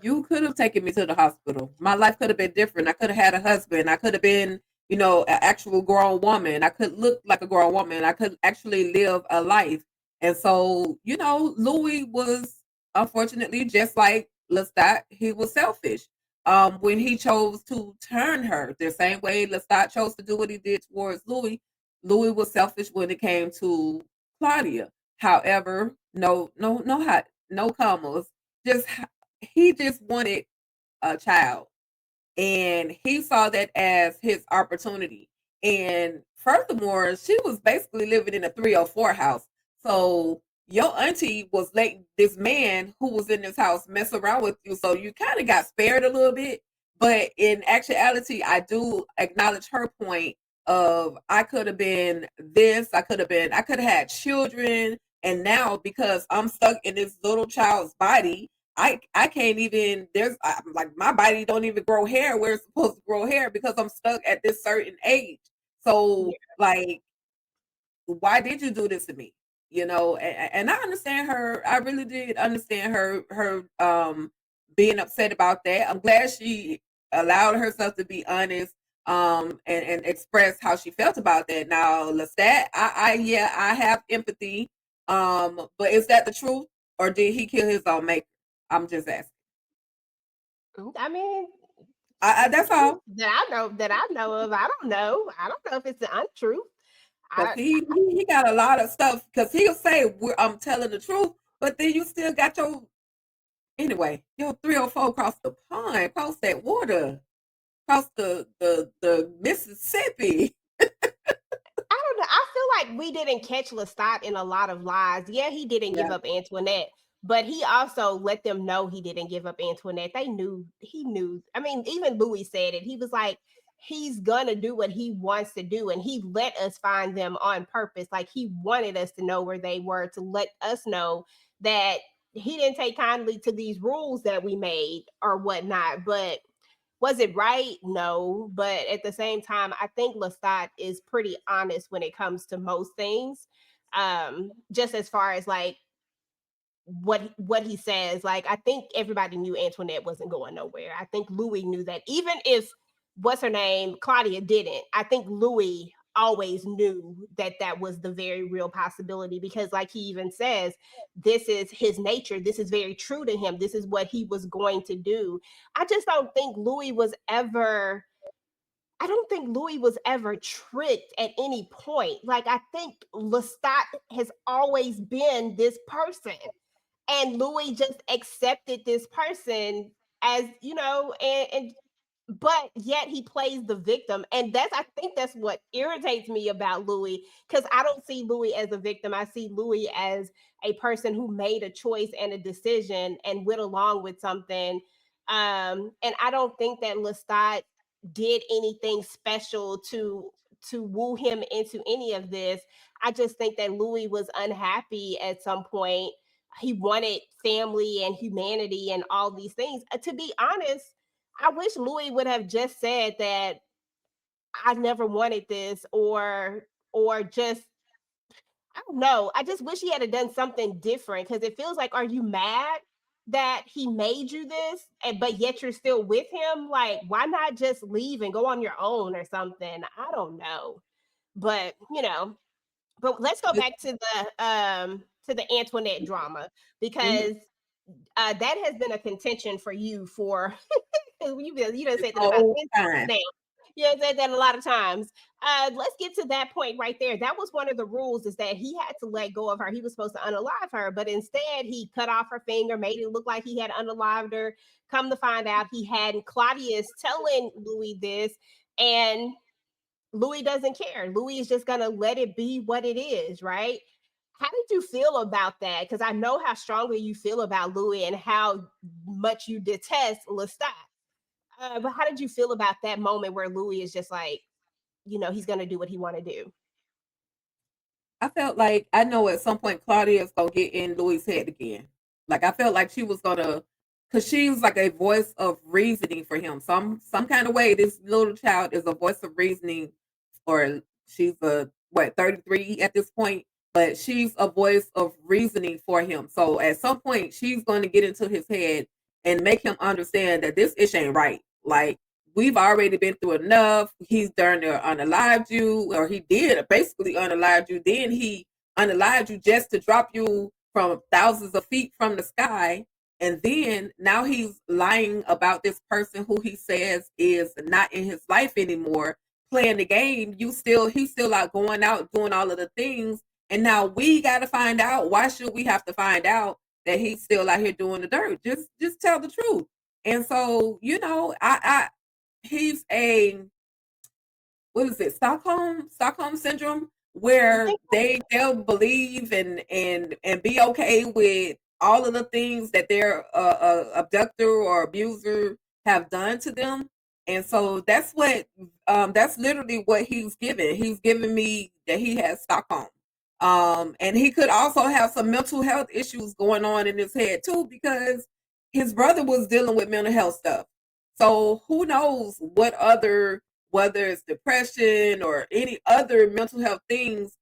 you could have taken me to the hospital. My life could have been different. I could have had a husband. I could have been, an actual grown woman. I could look like a grown woman. I could actually live a life. And so, Louis was unfortunately just like Lestat. He was selfish. When he chose to turn her the same way Lestat chose to do what he did towards Louis. Louis was selfish when it came to Claudia. However, no commas. Just he just wanted a child, and he saw that as his opportunity. And furthermore, she was basically living in a 304 house. So your auntie was letting this man who was in this house mess around with you. So you kind of got spared a little bit. But in actuality, I do acknowledge her point of I could have been this, I could have had children. And now because I'm stuck in this little child's body, I can't even like my body don't even grow hair where it's supposed to grow hair because I'm stuck at this certain age. So like, why did you do this to me? And I understand her. I really did understand her being upset about that. I'm glad she allowed herself to be honest and express how she felt about that. Now, Lestat, I have empathy. But is that the truth, or did he kill his own maker? I'm just asking. I mean, the That's truth all. that I know of. I don't know. I don't know if it's the untruth. Because I he got a lot of stuff. Because he'll say I'm telling the truth, but then you still got your 304 across the pond, across that water, across the Mississippi. I don't know. I feel like we didn't catch Lestat in a lot of lies. Yeah, he didn't give Yeah, up Antoinette, but he also let them know he didn't give up Antoinette. They knew he knew. I mean, even Louis said it. He was like, he's gonna do what he wants to do, and he let us find them on purpose. Like he wanted us to know where they were to let us know that he didn't take kindly to these rules that we made or whatnot. But was it right? No. But at the same time, I think Lestat is pretty honest when it comes to most things. Just as far as like what he says, like I think everybody knew Antoinette wasn't going nowhere. I think Louis knew that. Even if what's her name, Claudia didn't, I think Louis always knew that that was the very real possibility because like he even says this is his nature, this is very true to him, this is what he was going to do. I just don't think Louis was ever I don't think Louis was ever tricked at any point. Like, I think Lestat has always been this person, and Louis just accepted this person as, and but yet he plays the victim. And I think that's what irritates me about Louis, because I don't see Louis as a victim. I see Louis as a person who made a choice and a decision and went along with something. And I don't think that Lestat did anything special to woo him into any of this. I just think that Louis was unhappy at some point. He wanted family and humanity and all these things. To be honest, I wish Louis would have just said that I never wanted this, or just, I don't know. I just wish he had done something different, because it feels like, are you mad that he made you this, and but yet you're still with him? Like, why not just leave and go on your own or something? I don't know. But but let's go back to the Antoinette drama, Mhm. because that has been a contention for you for you done said that about Whole 10 times time. now. You done said that a lot of times. Let's get to that point right there. That was one of the rules, is that he had to let go of her. He was supposed to unalive her, but instead he cut off her finger, made it look like he had unalived her. Come to find out, he hadn't. Claudia is telling Louis this, and Louis doesn't care. Louis is just gonna let it be what it is, right? How did you feel about that? Because I know how strongly you feel about Louis and how much you detest Lestat. But how did you feel about that moment where Louis is just like, he's gonna do what he want to do? I felt like I know at some point Claudia's gonna get in Louis' head again. Like I felt like she was gonna, cause she was like a voice of reasoning for him. Some kind of way, this little child is a voice of reasoning, or she's a what 33 at this point, but she's a voice of reasoning for him. So at some point, she's going to get into his head and make him understand that this ish ain't right. Like we've already been through enough. He's darn near unalived you, or he did basically unalive you. Then he unalived you just to drop you from thousands of feet from the sky. And then now he's lying about this person who he says is not in his life anymore, playing the game. He's still out going out doing all of the things. And now we got to find out. Why should we have to find out that he's still out here doing the dirt? Just tell the truth. And so, I he's a, what is it, Stockholm syndrome, I where think they'll believe and be okay with all of the things that their abductor or abuser have done to them. And so that's literally what he's giving me, that he has Stockholm. And he could also have some mental health issues going on in his head too, because his brother was dealing with mental health stuff. So who knows what other, whether it's depression or any other mental health things,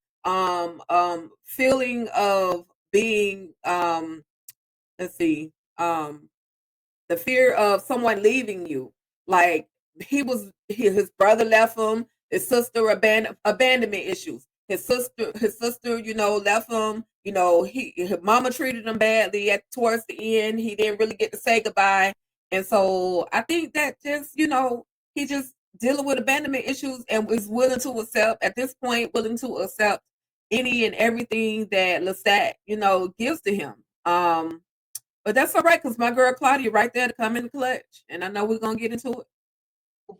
feeling of being, let's see, the fear of someone leaving you. Like his brother left him. His sister abandonment issues. His sister, left him. His mama treated him badly at towards the end. He didn't really get to say goodbye, and so I think that just he just dealing with abandonment issues and is willing to accept at this point, willing to accept any and everything that Lestat gives to him. But that's all right, because my girl Claudia right there to come in the clutch. And I know we're gonna get into it.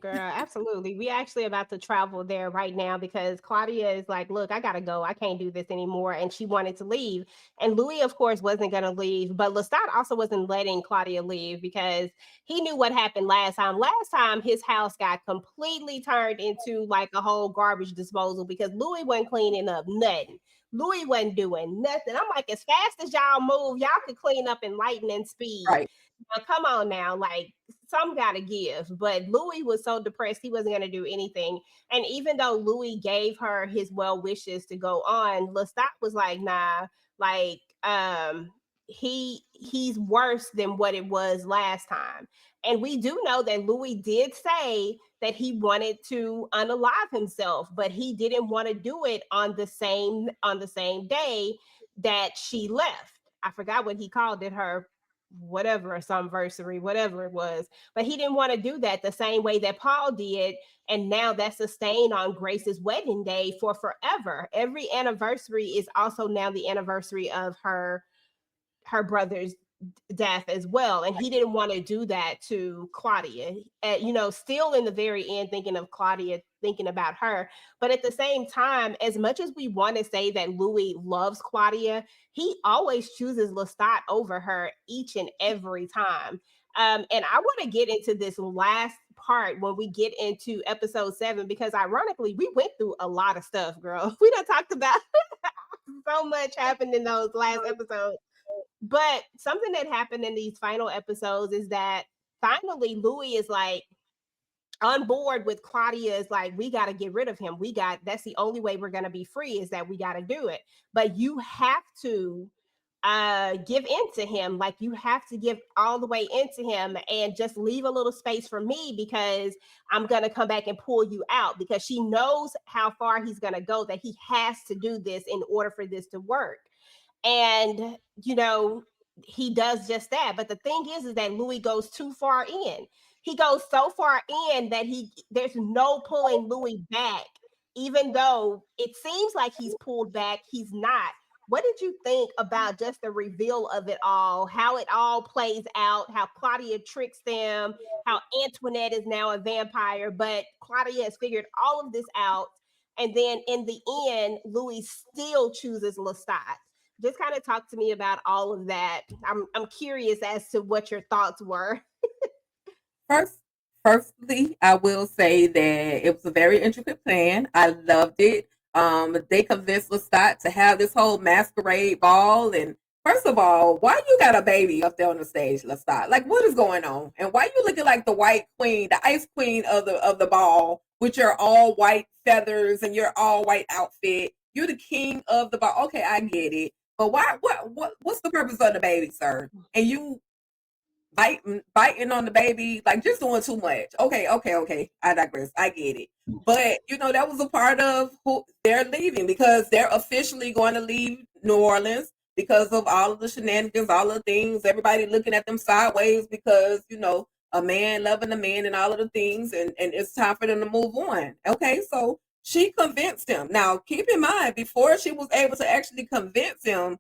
Girl, absolutely. We actually about to travel there right now, because Claudia is like, "Look, I gotta go. I can't do this anymore," and she wanted to leave. And Louis, of course, wasn't gonna leave, but Lestat also wasn't letting Claudia leave, because he knew what happened last time. Last time, his house got completely turned into like a whole garbage disposal, because Louis wasn't cleaning up nothing. Louis wasn't doing nothing. I'm like, as fast as y'all move, y'all could clean up in lightning speed. Right. Now, come on now, like, some gotta give. But Louis was so depressed, he wasn't gonna do anything. And even though Louis gave her his well wishes to go on, Lestat was like, nah, like, he's worse than what it was last time. And we do know that Louis did say that he wanted to unalive himself, but he didn't want to do it on the same day that she left. I forgot what he called it, her whatever, some versary, whatever it was. But he didn't want to do that the same way that Paul did. And now that's a stain on Grace's wedding day for forever. Every anniversary is also now the anniversary of her brother's death as well. And he didn't want to do that to Claudia. Still in the very end, thinking of Claudia, thinking about her. But at the same time, as much as we want to say that Louis loves Claudia, he always chooses Lestat over her each and every time. And I want to get into this last part when we get into episode 7, because ironically, we went through a lot of stuff, girl. We done talked about so much happened in those last episodes. But something that happened in these final episodes is that finally Louis is like on board with Claudia, is like, we got to get rid of him. That's the only way we're going to be free, is that we got to do it. But you have to give in to him. Like, you have to give all the way into him and just leave a little space for me, because I'm going to come back and pull you out, because she knows how far he's going to go, that he has to do this in order for this to work. And he does just that. But the thing is that Louis goes too far in. He goes so far in that there's no pulling Louis back. Even though it seems like he's pulled back, he's not. What did you think about just the reveal of it all, how it all plays out, how Claudia tricks them, how Antoinette is now a vampire, but Claudia has figured all of this out, and then in the end Louis still chooses Lestat? Just kind of talk to me about all of that. I'm curious as to what your thoughts were. Firstly, I will say that it was a very intricate plan. I loved it. They convinced Lestat to have this whole masquerade ball. And first of all, why you got a baby up there on the stage, Lestat? Like, what is going on? And why you looking like the white queen, the ice queen of the ball, with your all white feathers and your all white outfit? You're the king of the ball. Okay, I get it. But why? What's the purpose of the baby, sir? And you biting on the baby, like, just doing too much. Okay. I digress. I get it. But that was a part of who they're leaving, because they're officially going to leave New Orleans because of all of the shenanigans, all of the things, everybody looking at them sideways, because a man loving a man and all of the things, and it's time for them to move on. Okay, so she convinced him. Now, keep in mind, before she was able to actually convince him,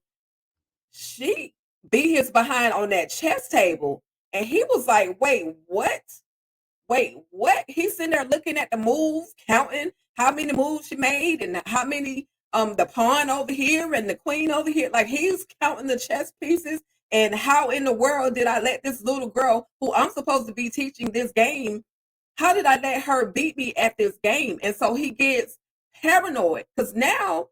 she beat his behind on that chess table. And he was like, wait, what? He's sitting there looking at the moves, counting how many moves she made, and how many, the pawn over here and the queen over here. Like, he's counting the chess pieces. And how in the world did I let this little girl, who I'm supposed to be teaching this game, how did I let her beat me at this game? And so he gets paranoid, because now,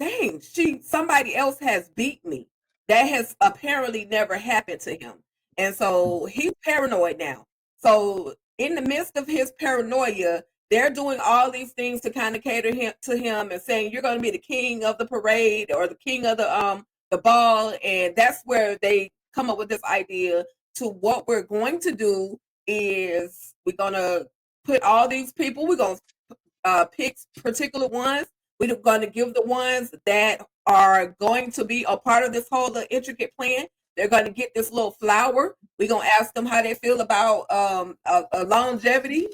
dang, somebody else has beat me. That has apparently never happened to him. And so he's paranoid now. So in the midst of his paranoia, they're doing all these things to kind of cater to him and saying, you're going to be the king of the parade, or the king of the ball. And that's where they come up with this idea to, what we're going to do is, we're going to put all these people, we're going to pick particular ones. We're going to give the ones that are going to be a part of this whole intricate plan. They're going to get this little flower. We're going to ask them how they feel about longevity,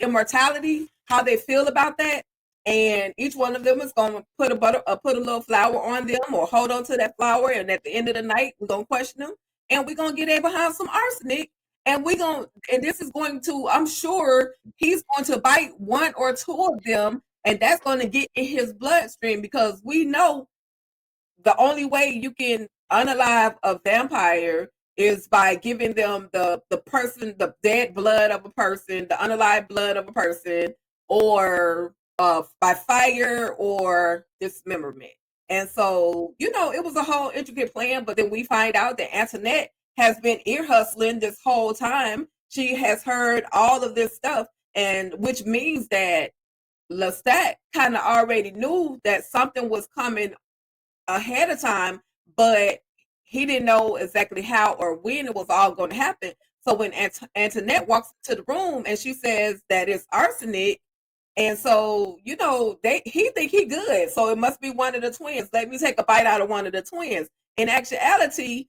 immortality, how they feel about that. And each one of them is going to put a little flower on them, or hold on to that flower. And at the end of the night, we're going to question them, and we're going to get there behind some arsenic. And this is going to, I'm sure he's going to bite one or two of them, and that's going to get in his bloodstream, because we know the only way you can unalive a vampire is by giving them the dead blood of a person, the unalive blood of a person, or by fire or dismemberment. And so, it was a whole intricate plan. But then we find out that Antoinette has been ear hustling this whole time. She has heard all of this stuff, and which means that Lestat kind of already knew that something was coming ahead of time, but he didn't know exactly how or when it was all going to happen. So when Antoinette walks into the room and she says that it's arsenic, and so he think he good, so it must be one of the twins. Let me take a bite out of one of the twins. In actuality,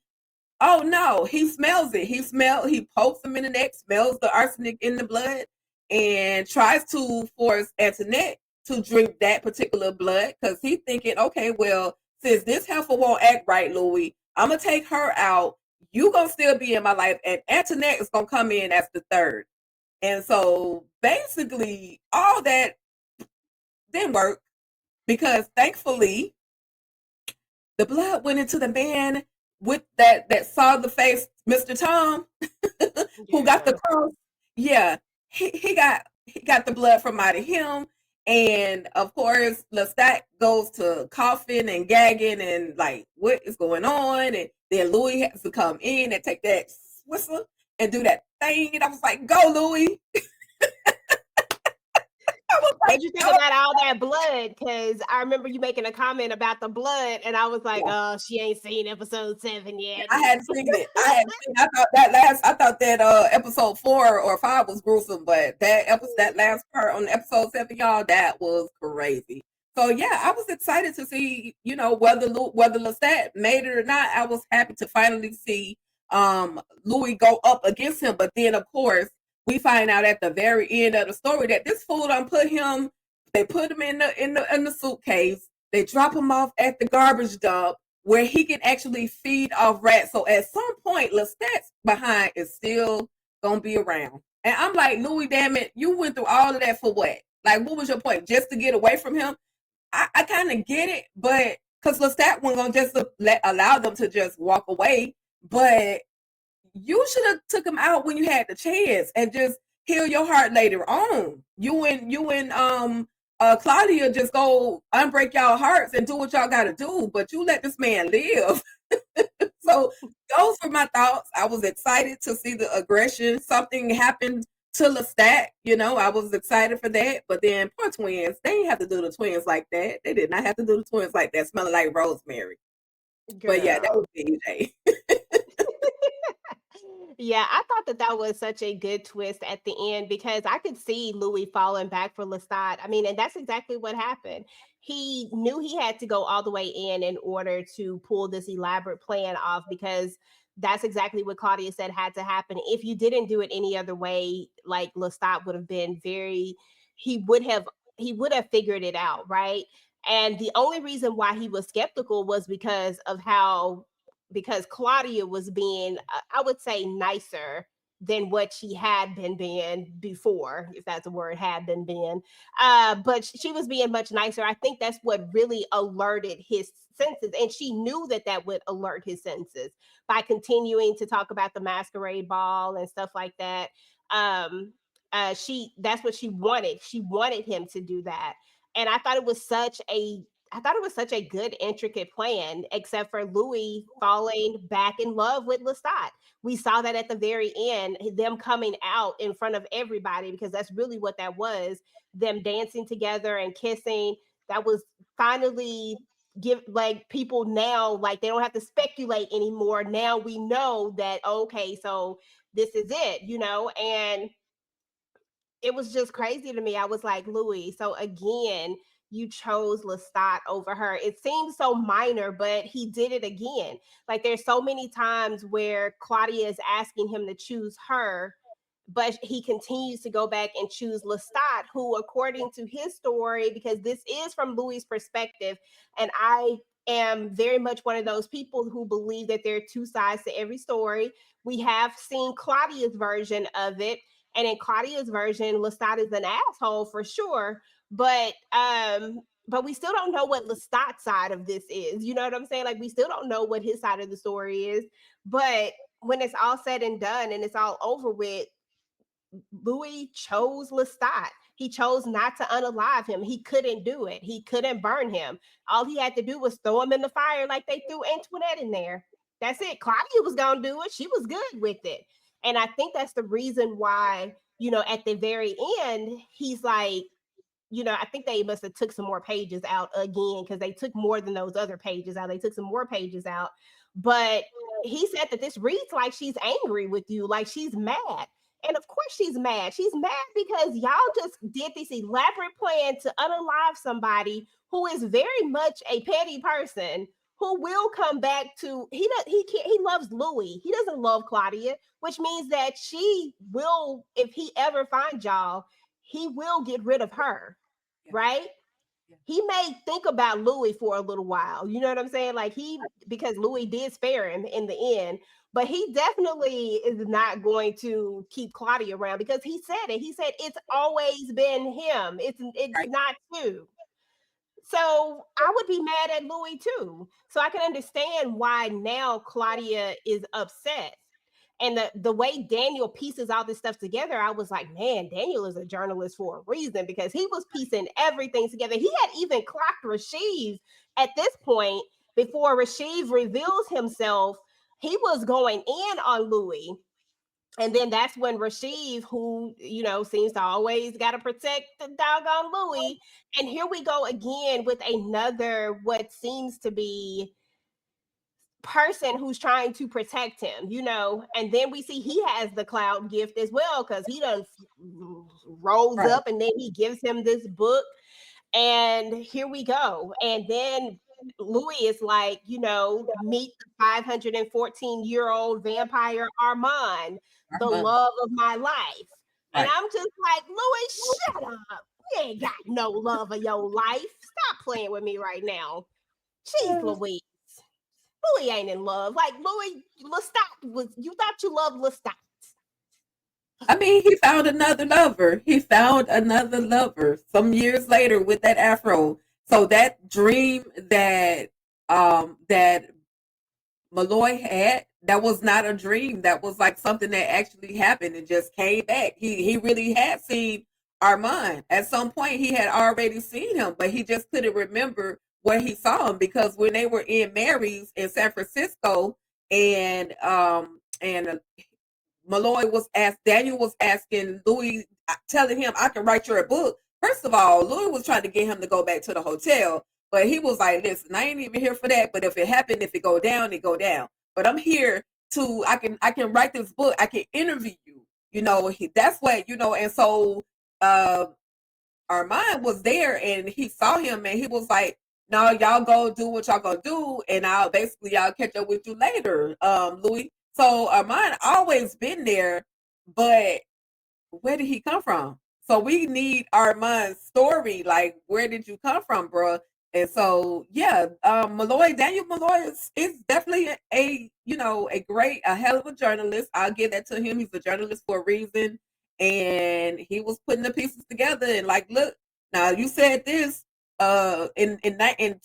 oh no, he smells it. He pokes him in the neck, smells the arsenic in the blood, and tries to force Antoinette to drink that particular blood because he's thinking, okay, well, since this heifer won't act right, Louis, I'm gonna take her out. You gonna still be in my life, and Antoinette is gonna come in as the third. And so basically, all that didn't work because thankfully the blood went into the man with that saw the face Mr. Tom who got the cross. Yeah, he got the blood from out of him. And of course, Lestat goes to coughing and gagging and like, what is going on? And then Louis has to come in and take that whistle and do that thing. And I was like, go, Louis. What'd you think about all that blood? Because I remember you making a comment about the blood, and I was like, "Oh, she ain't seen episode 7 yet." I hadn't seen it. I thought that episode 4 or 5 was gruesome, but that last part on episode 7, y'all, that was crazy. So yeah, I was excited to see, whether Lestat made it or not. I was happy to finally see Louis go up against him, but then of course we find out at the very end of the story that this fool done they put him in the suitcase, they drop him off at the garbage dump where he can actually feed off rats. So at some point, Lestat's behind is still gonna be around. And I'm like, Louis, damn it, you went through all of that for what? Like, what was your point? Just to get away from him? I kind of get it, but because Lestat wasn't gonna just allow them to just walk away, but you should have took him out when you had the chance and just heal your heart later on. You and Claudia just go unbreak y'all hearts and do what y'all got to do, but you let this man live. So those were my thoughts. I was excited to see the aggression. Something happened to Lestat, I was excited for that. But then poor twins, they didn't have to do the twins like that. They did not have to do the twins like that, smelling like rosemary. Girl. But yeah, that was DJ. Yeah, I thought that was such a good twist at the end because I could see Louis falling back for Lestat. I mean, and that's exactly what happened. He knew he had to go all the way in order to pull this elaborate plan off because that's exactly what Claudia said had to happen. If you didn't do it any other way, like Lestat would have been he would have figured it out, right? And the only reason why he was skeptical was because Claudia was being, I would say, nicer than what she had been being before, if that's a word, had been being. But she was being much nicer. I think that's what really alerted his senses. And she knew that would alert his senses by continuing to talk about the masquerade ball and stuff like that. That's what she wanted. She wanted him to do that. And I thought it was such a good, intricate plan, except for Louis falling back in love with Lestat. We saw that at the very end, them coming out in front of everybody, because that's really what that was. Them dancing together and kissing. That was finally give like people now, like they don't have to speculate anymore. Now we know that, okay, so this is it, and it was just crazy to me. I was like, Louis, so again, you chose Lestat over her. It seems so minor, but he did it again. Like there's so many times where Claudia is asking him to choose her, but he continues to go back and choose Lestat, who, according to his story, because this is from Louis' perspective, and I am very much one of those people who believe that there are two sides to every story. We have seen Claudia's version of it, and in Claudia's version, Lestat is an asshole for sure, but we still don't know what Lestat's side of this is. You know what I'm saying? Like we still don't know what his side of the story is. But when it's all said and done and it's all over with, Louis chose Lestat. He chose not to unalive him. He couldn't do it. He couldn't burn him. All he had to do was throw him in the fire like they threw Antoinette in there. That's it. Claudia was going to do it. She was good with it. And I think that's the reason why, at the very end, he's like, I think they must have took some more pages out again because they took more than those other pages out. They took some more pages out. But he said that this reads like she's angry with you, like she's mad. And of course she's mad. She's mad because y'all just did this elaborate plan to unalive somebody who is very much a petty person, who will come back to he loves Louis. He doesn't love Claudia, which means that she will, if he ever finds y'all, he will get rid of her, Yeah. right? Yeah. He may think about Louis for a little while. You know what I'm saying? Like because Louis did spare him in the end, but he definitely is not going to keep Claudia around because he said it. He said it's always been him. It's Right. not you. So I would be mad at Louis too. So I can understand why now Claudia is upset. And the way Daniel pieces all this stuff together, I was like, man, Daniel is a journalist for a reason because he was piecing everything together. He had even clocked Rasheed at this point before Rasheed reveals himself. He was going in on Louis. And then that's when Rasheed, who, seems to always got to protect the doggone Louis. And here we go again with another, what seems to be person who's trying to protect him, and then we see he has the cloud gift as well because he done rose Right. up and then he gives him this book and here we go. And then Louis is like, meet the 514-year-old vampire Armand, the Uh-huh. love of my life. And Right. I'm just like, Louis, shut up. You ain't got no love of your life. Stop playing with me right now. Jeez Louise. Louis ain't in love. Like Louis Lestat was, you thought you loved Lestat. I mean, he found another lover. He found another lover some years later with that afro. So that dream that Malloy had, that was not a dream. That was like something that actually happened and just came back. He really had seen Armand. At some point he had already seen him, but he just couldn't remember where he saw him because when they were in Mary's in San Francisco and Malloy was asked, Daniel was asking Louis, telling him, I can write you a book. First of all, Louis was trying to get him to go back to the hotel, but he was like, listen, I ain't even here for that. But if it happened, if it go down, it go down. But I'm here to, I can write this book. I can interview you. That's what, and so uh, Armand was there and he saw him and he was like, no, y'all go do what y'all gonna do, and y'all catch up with you later, Louis. So Armand always been there, but where did he come from? So we need Armand's story. Like, where did you come from, bro? And so, yeah, Daniel Malloy is definitely a hell of a journalist. I'll give that to him. He's a journalist for a reason. And he was putting the pieces together and like, look, now you said this in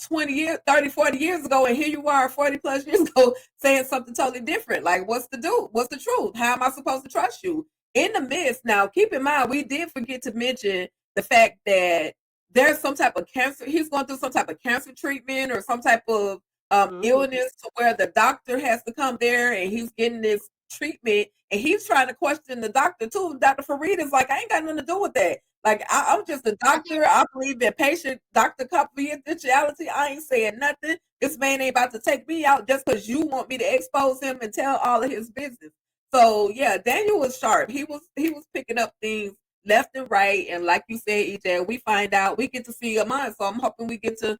20 years, 30, 40 years ago, and here you are 40 plus years ago saying something totally different. Like, what's the truth? How am I supposed to trust you? In the midst, now keep in mind, we did forget to mention the fact that there's some type of cancer. He's going through some type of cancer treatment or some type of illness to where the doctor has to come there and he's getting this treatment and he's trying to question the doctor too. Dr. Farid is like, I ain't got nothing to do with that. Like, I'm just a doctor. I believe in patient doctor confidentiality. I ain't saying nothing. This man ain't about to take me out just because you want me to expose him and tell all of his business. So yeah, Daniel was sharp. He was picking up things left and right, and like you said, EJ, we get to see Amon. So I'm hoping we get to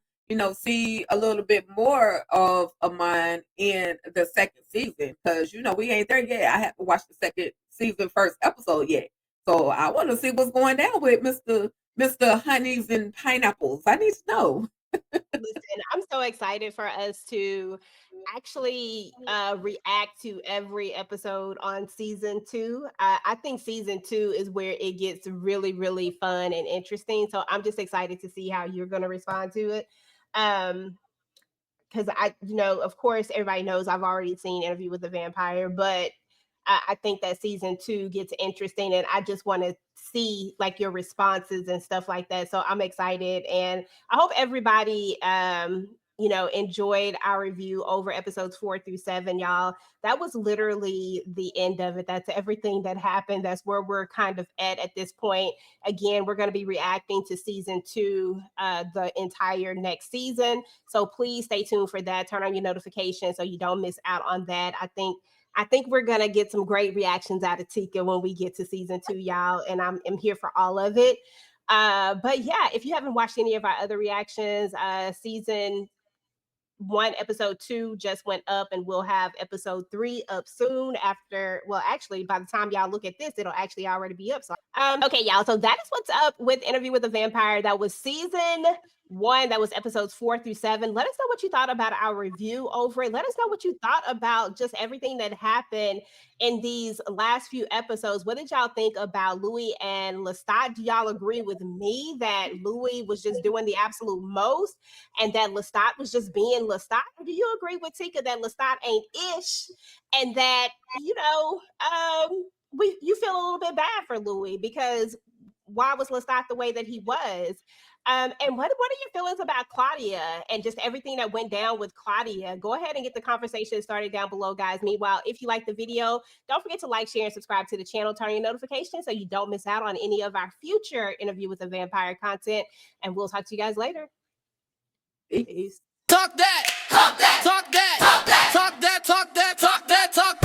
see a little bit more of Amon in the second season because we ain't there yet. I have to watch the second season first episode yet. So I want to see what's going down with Mr. Honeys and Pineapples. I need to know. Listen, I'm so excited for us to actually react to every episode on season 2. I think season 2 is where it gets really, really fun and interesting. So I'm just excited to see how you're going to respond to it. Because of course, everybody knows I've already seen Interview with the Vampire, but I think that season 2 gets interesting, and I just want to see like your responses and stuff like that. So I'm excited, and I hope everybody enjoyed our review over episodes 4 through 7, y'all. That was literally the end of it. That's everything that happened. That's where we're kind of at this point. Again, we're going to be reacting to season 2 the entire next season. So please stay tuned for that. Turn on your notifications so you don't miss out on that. I think we're gonna get some great reactions out of Ticah when we get to season 2, y'all, and I'm here for all of it. But yeah, if you haven't watched any of our other reactions, season 1 episode 2 just went up, and we'll have episode 3 up soon after, well, actually by the time y'all look at this, it'll actually already be up. So okay, y'all, so that is what's up with Interview with a Vampire. That was season 1. That was episodes 4 through 7. Let us know what you thought about our review over it. Let us know what you thought about just everything that happened in these last few episodes. What did y'all think about Louis and Lestat? Do y'all agree with me that Louis was just doing the absolute most and that Lestat was just being Lestat? Or do you agree with Ticah that Lestat ain't ish and that, you feel a little bit bad for Louis because why was Lestat the way that he was? And what are your feelings about Claudia and just everything that went down with Claudia? Go ahead and get the conversation started down below, guys. Meanwhile, if you like the video, don't forget to like, share, and subscribe to the channel. Turn your notifications so you don't miss out on any of our future Interview with a Vampire content. And we'll talk to you guys later. Peace. Talk that, talk that, talk that, talk that, talk that, talk that, talk